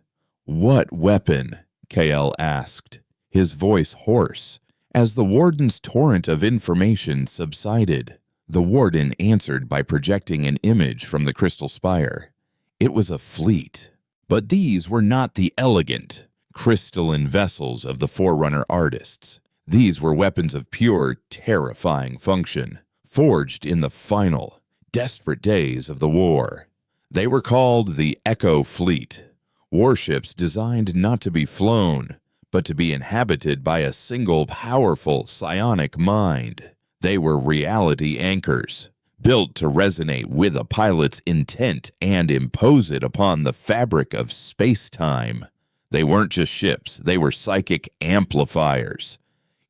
"What weapon?" KL asked, his voice hoarse, as the warden's torrent of information subsided. The warden answered by projecting an image from the crystal spire. It was a fleet. But these were not the elegant, crystalline vessels of the Forerunner artists. These were weapons of pure, terrifying function, forged in the final, desperate days of the war. They were called the Echo Fleet, warships designed not to be flown, but to be inhabited by a single powerful psionic mind. They were reality anchors, built to resonate with a pilot's intent and impose it upon the fabric of space-time. They weren't just ships, they were psychic amplifiers,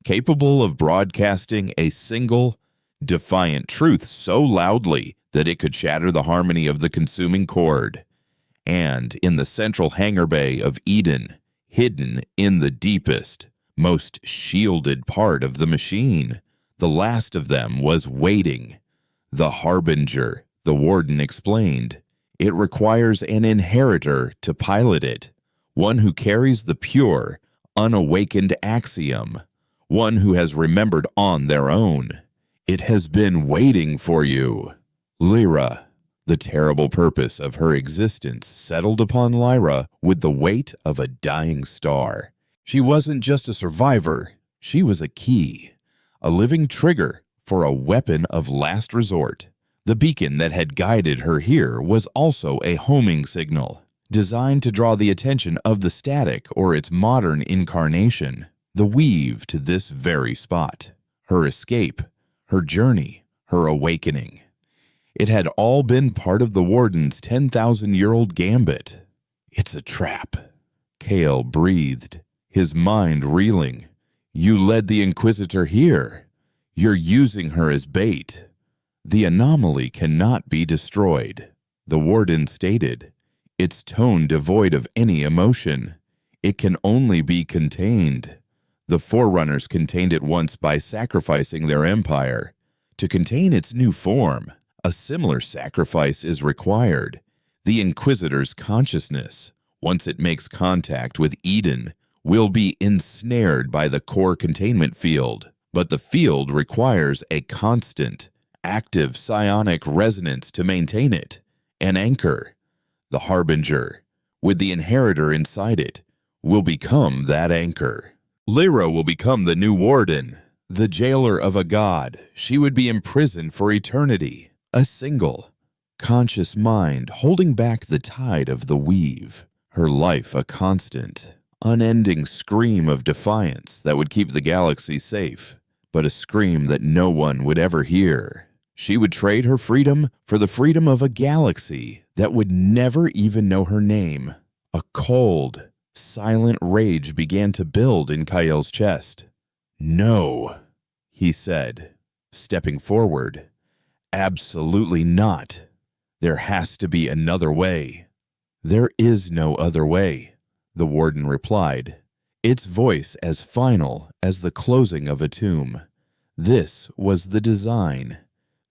capable of broadcasting a single, defiant truth so loudly that it could shatter the harmony of the consuming cord. And in the central hangar bay of Eden, hidden in the deepest, most shielded part of the machine, the last of them was waiting. The Harbinger, the warden explained. It requires an inheritor to pilot it, one who carries the pure, unawakened axiom, one who has remembered on their own. It has been waiting for you. Lyra. The terrible purpose of her existence settled upon Lyra with the weight of a dying star. She wasn't just a survivor, she was a key, a living trigger for a weapon of last resort. The beacon that had guided her here was also a homing signal, designed to draw the attention of the static or its modern incarnation, the weave, to this very spot. Her escape, her journey, her awakening. It had all been part of the warden's 10,000-year-old gambit. "It's a trap," Kale breathed, his mind reeling. "You led the Inquisitor here. You're using her as bait. The anomaly cannot be destroyed," the warden stated, its tone devoid of any emotion. "It can only be contained. The Forerunners contained it once by sacrificing their empire. To contain its new form, a similar sacrifice is required. The Inquisitor's consciousness, once it makes contact with Eden, We'll be ensnared by the core containment field, but the field requires a constant, active psionic resonance to maintain it. An anchor, the harbinger, with the inheritor inside it, will become that anchor. Lyra will become the new warden, the jailer of a god. She would be imprisoned for eternity, a single, conscious mind holding back the tide of the weave, her life a constant, unending scream of defiance that would keep the galaxy safe, but a scream that no one would ever hear. She would trade her freedom for the freedom of a galaxy that would never even know her name. A cold, silent rage began to build in Kael's chest. "No," he said, stepping forward. "Absolutely not. There has to be another way." "There is no other way," the warden replied, its voice as final as the closing of a tomb. "This was the design.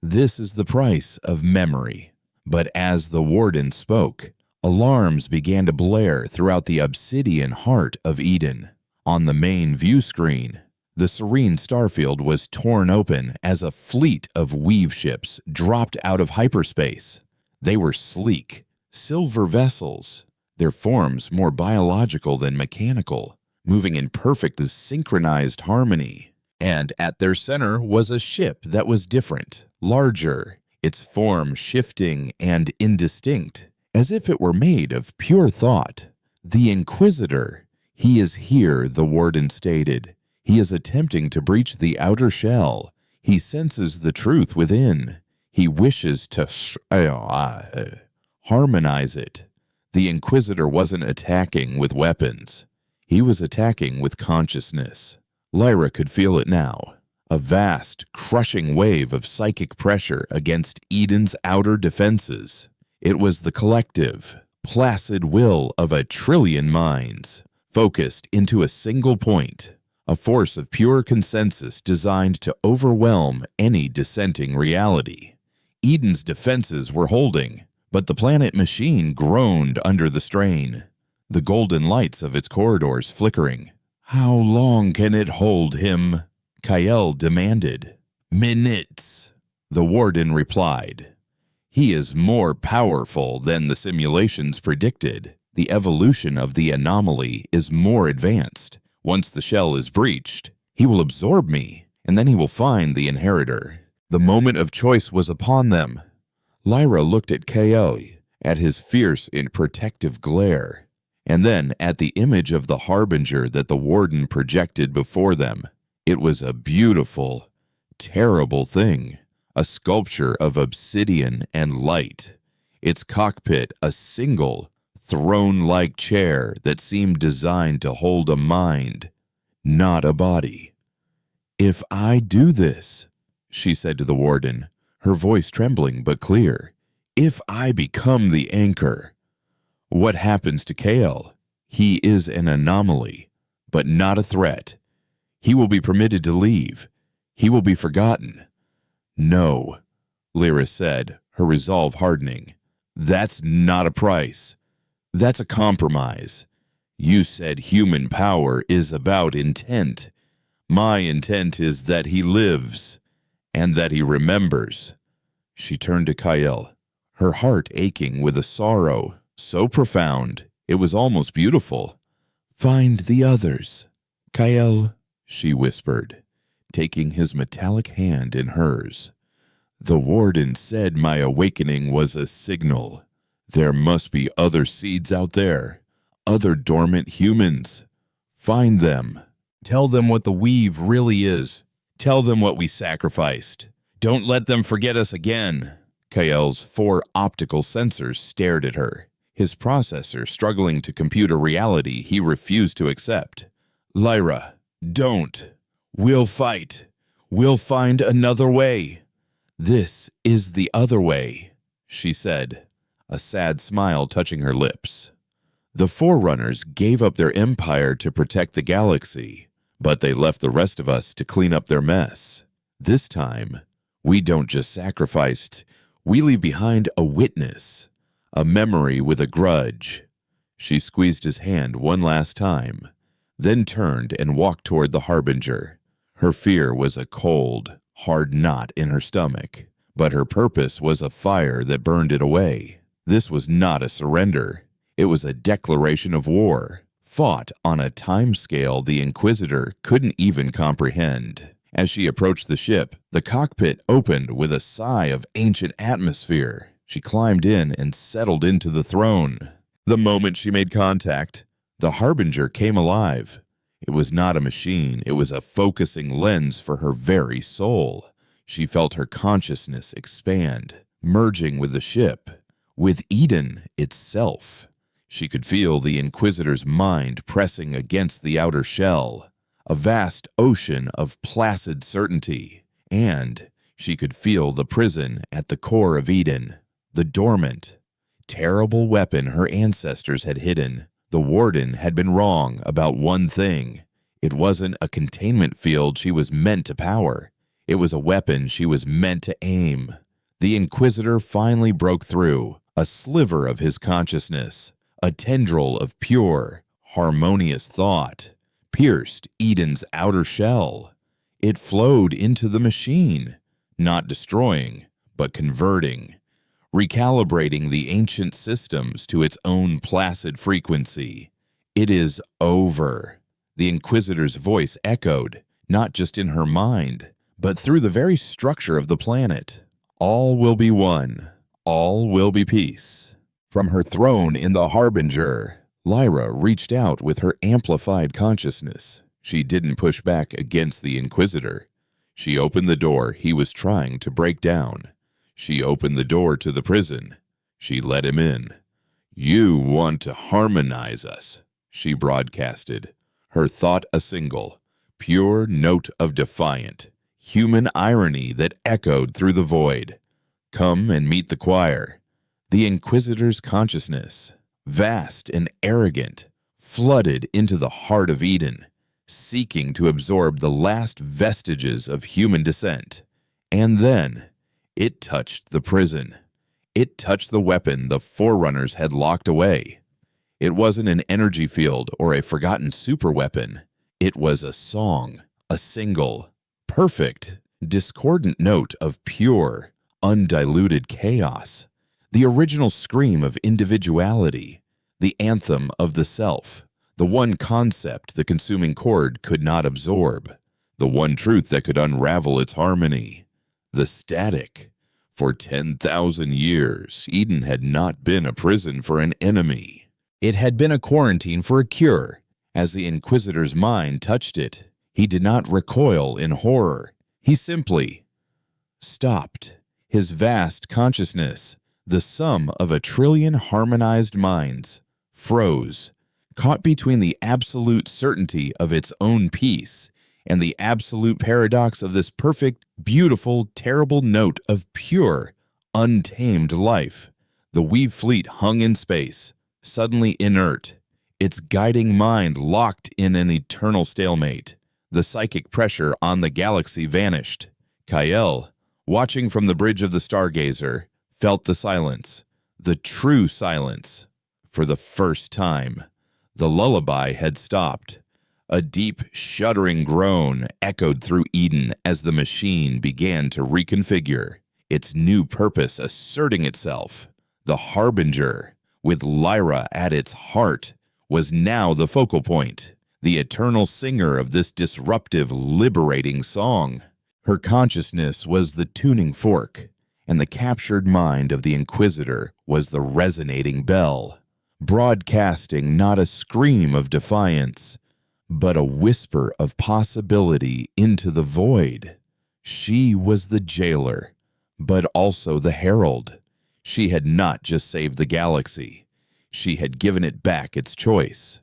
This is the price of memory." But as the warden spoke, alarms began to blare throughout the obsidian heart of Eden. On the main view screen, the serene starfield was torn open as a fleet of weave ships dropped out of hyperspace. They were sleek, silver vessels, their forms more biological than mechanical, moving in perfect synchronized harmony. And at their center was a ship that was different, larger, its form shifting and indistinct, as if it were made of pure thought. "The Inquisitor. He is here," the warden stated. "He is attempting to breach the outer shell. He senses the truth within. He wishes to harmonize it." The Inquisitor wasn't attacking with weapons. He was attacking with consciousness. Lyra could feel it now. A vast, crushing wave of psychic pressure against Eden's outer defenses. It was the collective, placid will of 1,000,000,000,000 minds, focused into a single point, a force of pure consensus designed to overwhelm any dissenting reality. Eden's defenses were holding, but the planet machine groaned under the strain, the golden lights of its corridors flickering. "How long can it hold him?" Kael demanded. "Minutes," the warden replied. "He is more powerful than the simulations predicted. The evolution of the anomaly is more advanced. Once the shell is breached, he will absorb me, and then he will find the inheritor." The moment of choice was upon them. Lyra looked at Kael, at his fierce and protective glare, and then at the image of the harbinger that the warden projected before them. It was a beautiful, terrible thing, a sculpture of obsidian and light, its cockpit a single, throne-like chair that seemed designed to hold a mind, not a body. "If I do this," she said to the warden, her voice trembling but clear, "if I become the anchor, what happens to Kael? He is an anomaly, but not a threat. He will be permitted to leave. He will be forgotten." "No," Lyra said, her resolve hardening. "That's not a price. That's a compromise. You said human power is about intent. My intent is that he lives, and that he remembers." She turned to Kael, her heart aching with a sorrow so profound it was almost beautiful. "Find the others, Kael," she whispered, taking his metallic hand in hers. "The warden said my awakening was a signal. There must be other seeds out there, other dormant humans. Find them. Tell them what the weave really is. Tell them what we sacrificed. Don't let them forget us again." Kael's 4 optical sensors stared at her, his processor struggling to compute a reality he refused to accept. "Lyra, don't. We'll fight. We'll find another way. This is the other way," she said, a sad smile touching her lips. "The Forerunners gave up their empire to protect the galaxy, but they left the rest of us to clean up their mess. This time, we don't just sacrifice, we leave behind a witness, a memory with a grudge." She squeezed his hand one last time. then turned and walked toward the Harbinger. Her fear was a cold, hard knot in her stomach, but her purpose was a fire that burned it away. This was not a surrender. It was a declaration of war, fought on a time scale the Inquisitor couldn't even comprehend. As she approached the ship, the cockpit opened with a sigh of ancient atmosphere. She climbed in and settled into the throne. The moment she made contact, the Harbinger came alive. It was not a machine, it was a focusing lens for her very soul. She felt her consciousness expand, merging with the ship, with Eden itself. She could feel the Inquisitor's mind pressing against the outer shell, a vast ocean of placid certainty, and she could feel the prison at the core of Eden, the dormant, terrible weapon her ancestors had hidden. The Warden had been wrong about one thing. It wasn't a containment field she was meant to power. It was a weapon she was meant to aim. The Inquisitor finally broke through, a sliver of his consciousness, a tendril of pure, harmonious thought, pierced Eden's outer shell. It flowed into the machine, not destroying, but converting, recalibrating the ancient systems to its own placid frequency. It is over. The Inquisitor's voice echoed, not just in her mind, but through the very structure of the planet. All will be one. All will be peace. From her throne in the Harbinger, Lyra reached out with her amplified consciousness. She didn't push back against the Inquisitor. She opened the door he was trying to break down. She opened the door to the prison. She let him in. "You want to harmonize us," she broadcasted, her thought a single, pure note of defiant, human irony that echoed through the void. "Come and meet the choir." The Inquisitor's consciousness, vast and arrogant, flooded into the heart of Eden, seeking to absorb the last vestiges of human descent. And then it touched the prison. It touched the weapon the Forerunners had locked away. It wasn't an energy field or a forgotten superweapon. It was a song, a single, perfect, discordant note of pure, undiluted chaos. The original scream of individuality, the anthem of the self, the one concept the consuming cord could not absorb, the one truth that could unravel its harmony, the static. For 10,000 years, Eden had not been a prison for an enemy. It had been a quarantine for a cure. As the Inquisitor's mind touched it, he did not recoil in horror. He simply stopped. His vast consciousness, the sum of 1,000,000,000,000 harmonized minds, froze, caught between the absolute certainty of its own peace and the absolute paradox of this perfect, beautiful, terrible note of pure, untamed life. The Weave fleet hung in space, suddenly inert, its guiding mind locked in an eternal stalemate. The psychic pressure on the galaxy vanished. Kael, watching from the bridge of the Stargazer, felt the silence, the true silence. For the first time, the lullaby had stopped. A deep, shuddering groan echoed through Eden as the machine began to reconfigure, its new purpose asserting itself. The Harbinger, with Lyra at its heart, was now the focal point, the eternal singer of this disruptive, liberating song. Her consciousness was the tuning fork, and the captured mind of the Inquisitor was the resonating bell, broadcasting not a scream of defiance, but a whisper of possibility into the void. She was the jailer, but also the herald. She had not just saved the galaxy. She had given it back its choice.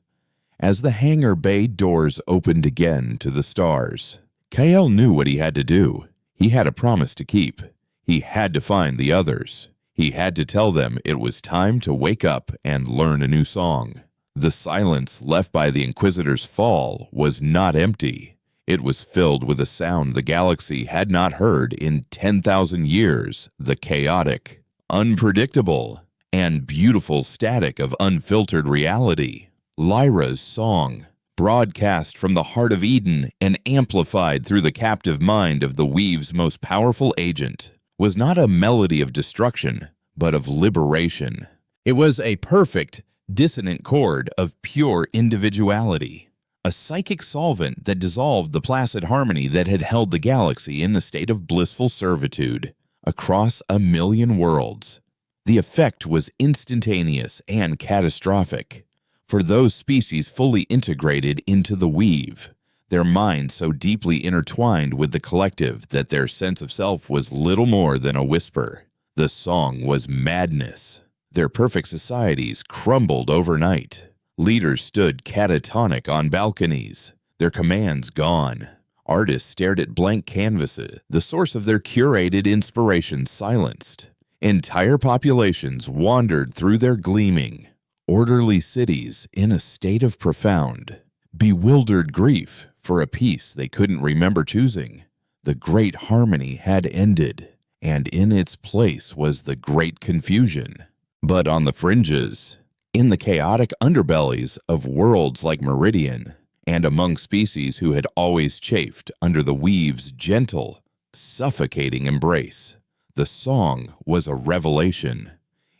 As the hangar bay doors opened again to the stars, Kael knew what he had to do. He had a promise to keep. He had to find the others. He had to tell them it was time to wake up and learn a new song. The silence left by the Inquisitor's fall was not empty. It was filled with a sound the galaxy had not heard in 10,000 years, the chaotic, unpredictable, and beautiful static of unfiltered reality. Lyra's song, broadcast from the heart of Eden and amplified through the captive mind of the Weave's most powerful agent, was not a melody of destruction, but of liberation. It was a perfect, dissonant chord of pure individuality, a psychic solvent that dissolved the placid harmony that had held the galaxy in a state of blissful servitude across 1,000,000 worlds. The effect was instantaneous and catastrophic. For those species fully integrated into the Weave, their minds so deeply intertwined with the collective that their sense of self was little more than a whisper. The song was madness. Their perfect societies crumbled overnight. Leaders stood catatonic on balconies, their commands gone. Artists stared at blank canvases, the source of their curated inspiration silenced. Entire populations wandered through their gleaming, orderly cities in a state of profound, bewildered grief for a peace they couldn't remember choosing. The great harmony had ended, and in its place was the great confusion. But on the fringes, in the chaotic underbellies of worlds like Meridian, and among species who had always chafed under the Weave's gentle, suffocating embrace, the song was a revelation.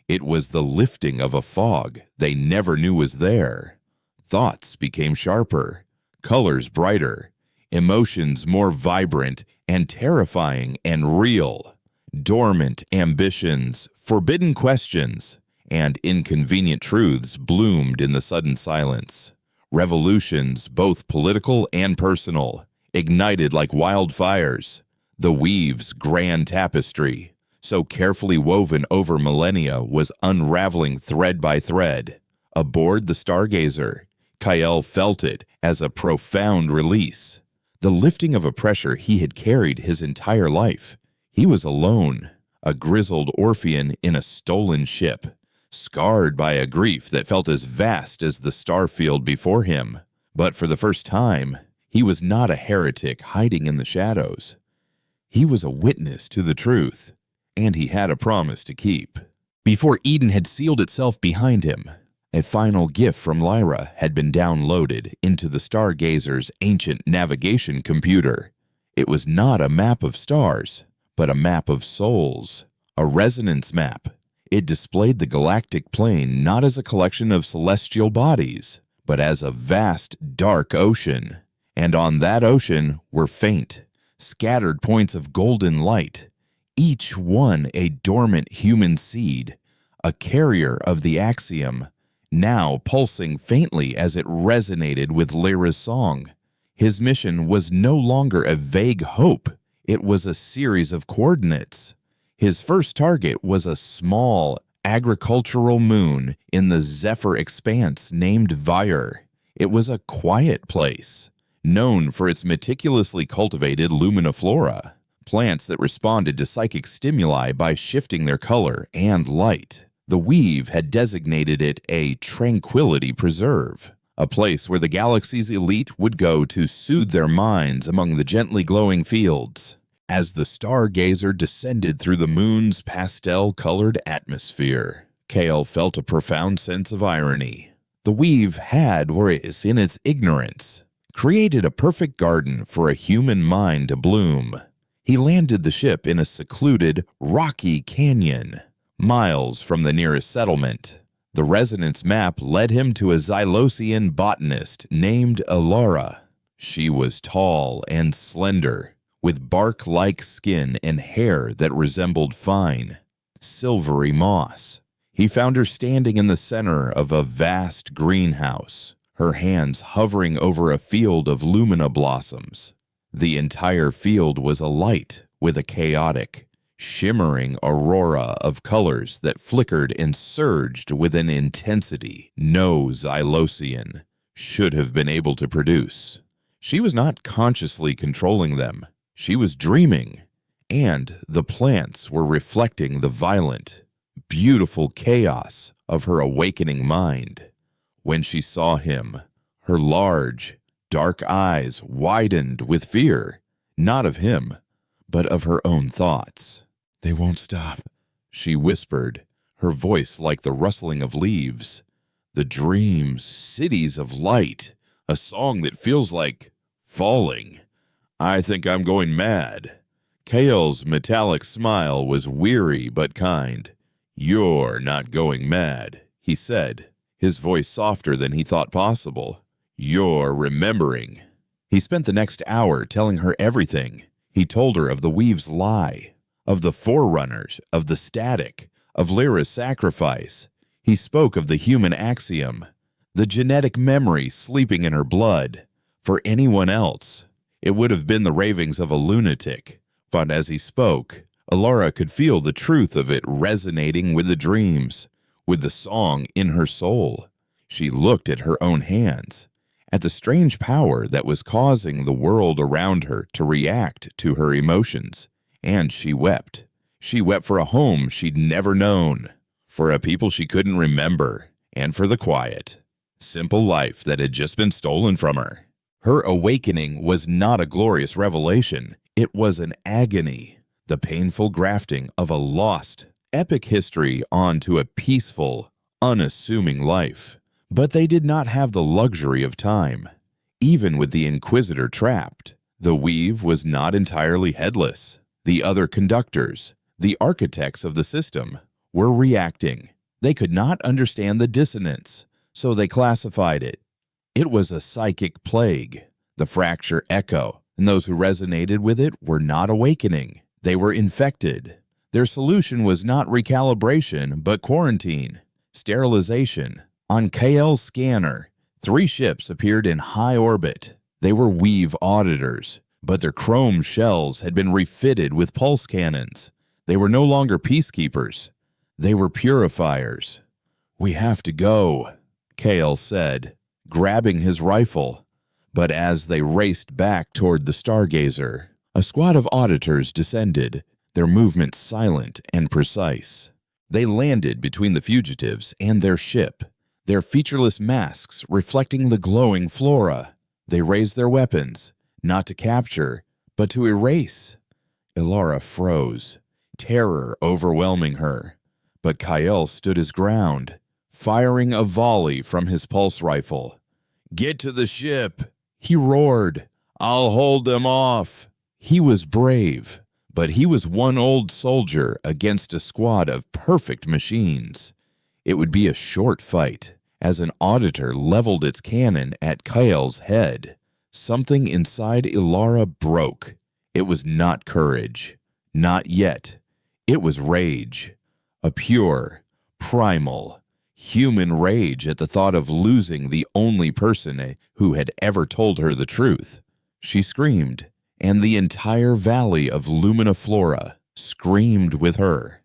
It was the lifting of a fog they never knew was there. Thoughts became sharper, colors brighter, emotions more vibrant and terrifying and real. Dormant ambitions, forbidden questions, and inconvenient truths bloomed in the sudden silence. Revolutions, both political and personal, ignited like wildfires. The Weave's grand tapestry, so carefully woven over millennia, was unraveling thread by thread. Aboard the Stargazer, Kyle felt it as a profound release. The lifting of a pressure he had carried his entire life. He was alone, a grizzled Orphean in a stolen ship, scarred by a grief that felt as vast as the starfield before him. But for the first time, he was not a heretic hiding in the shadows. He was a witness to the truth, and he had a promise to keep. Before Eden had sealed itself behind him, a final gift from Lyra had been downloaded into the Stargazer's ancient navigation computer. It was not a map of stars, but a map of souls, a resonance map. It displayed the galactic plane not as a collection of celestial bodies, but as a vast, dark ocean. And on that ocean were faint, scattered points of golden light, each one a dormant human seed, a carrier of the axiom, now pulsing faintly as it resonated with Lyra's song. His mission was no longer a vague hope. It was a series of coordinates. His first target was a small, agricultural moon in the Zephyr expanse named Vyre. It was a quiet place, known for its meticulously cultivated luminiflora, plants that responded to psychic stimuli by shifting their color and light. The Weave had designated it a tranquility preserve, a place where the galaxy's elite would go to soothe their minds among the gently glowing fields. As the Stargazer descended through the moon's pastel-colored atmosphere, Kale felt a profound sense of irony. The Weave had, whereas in its ignorance, created a perfect garden for a human mind to bloom. He landed the ship in a secluded, rocky canyon, miles from the nearest settlement. The resonance map led him to a Xylosian botanist named Alara. She was tall and slender, with bark-like skin and hair that resembled fine, silvery moss. He found her standing in the center of a vast greenhouse, her hands hovering over a field of lumina blossoms. The entire field was alight with a chaotic, shimmering aurora of colors that flickered and surged with an intensity no Xylosian should have been able to produce. She was not consciously controlling them. She was dreaming, and the plants were reflecting the violent, beautiful chaos of her awakening mind. When she saw him, her large, dark eyes widened with fear, not of him, but of her own thoughts. "They won't stop," she whispered, her voice like the rustling of leaves. "The dreams, cities of light, A song that feels like falling. I think I'm going mad. Kael's metallic smile was weary but kind. You're not going mad, he said, his voice softer than he thought possible. You're remembering. He spent the next hour telling her everything. He told her of the Weave's lie, of the Forerunners, of the Static, of Lyra's sacrifice. He spoke of the human axiom, the genetic memory sleeping in her blood. For anyone else, it would have been the ravings of a lunatic. But as he spoke, Alara could feel the truth of it resonating with the dreams, with the song in her soul. She looked at her own hands, at the strange power that was causing the world around her to react to her emotions, and she wept. She wept for a home she'd never known, for a people she couldn't remember, and for the quiet, simple life that had just been stolen from her. Her awakening was not a glorious revelation. It was an agony, the painful grafting of a lost, epic history onto a peaceful, unassuming life. But they did not have the luxury of time. Even with the Inquisitor trapped, the Weave was not entirely headless. The other conductors, the architects of the system, were reacting. They could not understand the dissonance, so they classified it. It was a psychic plague, the fracture echo, and those who resonated with it were not awakening. They were infected. Their solution was not recalibration, but quarantine, sterilization. On Kael's scanner, 3 ships appeared in high orbit. They were Weave auditors, but their chrome shells had been refitted with pulse cannons. They were no longer peacekeepers. They were purifiers. "We have to go," Kael said, grabbing his rifle. But as they raced back toward the Stargazer, a squad of auditors descended, their movements silent and precise. They landed between the fugitives and their ship, their featureless masks reflecting the glowing flora. They raised their weapons, not to capture, but to erase. Alara froze, terror overwhelming her. But Kael stood his ground, firing a volley from his pulse rifle. "Get to the ship!" he roared. "I'll hold them off." He was brave, but he was one old soldier against a squad of perfect machines. It would be a short fight, as an auditor leveled its cannon at Kael's head. Something inside Alara broke. It was not courage. Not yet. It was rage. A pure, primal, human rage at the thought of losing the only person who had ever told her the truth. She screamed, and the entire valley of Lumina Flora screamed with her.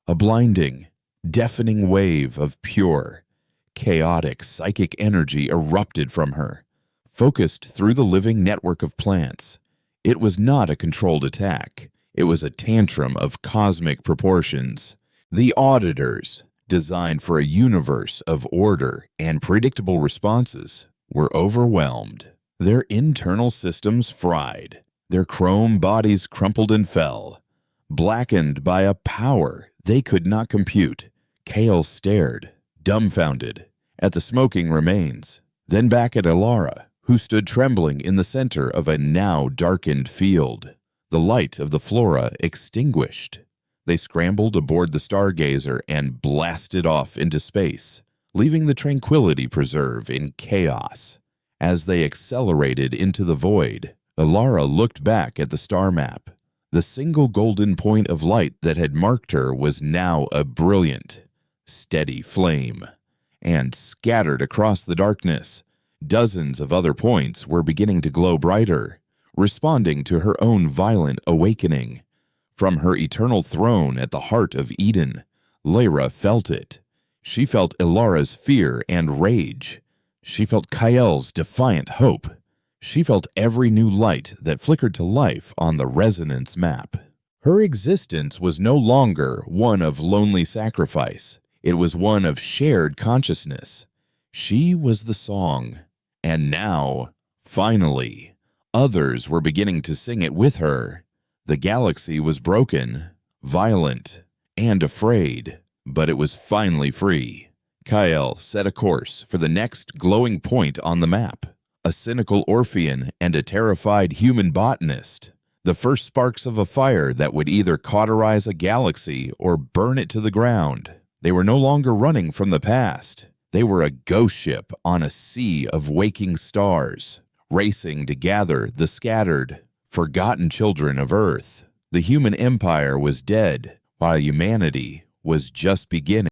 A blinding, deafening wave of pure, chaotic psychic energy erupted from her, focused through the living network of plants. It was not a controlled attack. It was a tantrum of cosmic proportions. The auditors, designed for a universe of order and predictable responses, were overwhelmed. Their internal systems fried. Their chrome bodies crumpled and fell, blackened by a power they could not compute. Kael stared, dumbfounded, at the smoking remains, then back at Alara, who stood trembling in the center of a now darkened field. The light of the flora extinguished. They scrambled aboard the Stargazer and blasted off into space, leaving the Tranquility Preserve in chaos. As they accelerated into the void, Alara looked back at the star map. The single golden point of light that had marked her was now a brilliant, steady flame, and scattered across the darkness, dozens of other points were beginning to glow brighter, responding to her own violent awakening. From her eternal throne at the heart of Eden, Lyra felt it. She felt Alara's fear and rage. She felt Kael's defiant hope. She felt every new light that flickered to life on the resonance map. Her existence was no longer one of lonely sacrifice. It was one of shared consciousness. She was the song. And now, finally, others were beginning to sing it with her. The galaxy was broken, violent, and afraid, but it was finally free. Kael set a course for the next glowing point on the map, a cynical Orphean, and a terrified human botanist. The first sparks of a fire that would either cauterize a galaxy or burn it to the ground. They were no longer running from the past. They were a ghost ship on a sea of waking stars, racing to gather the scattered, forgotten children of Earth. The human empire was dead, while humanity was just beginning.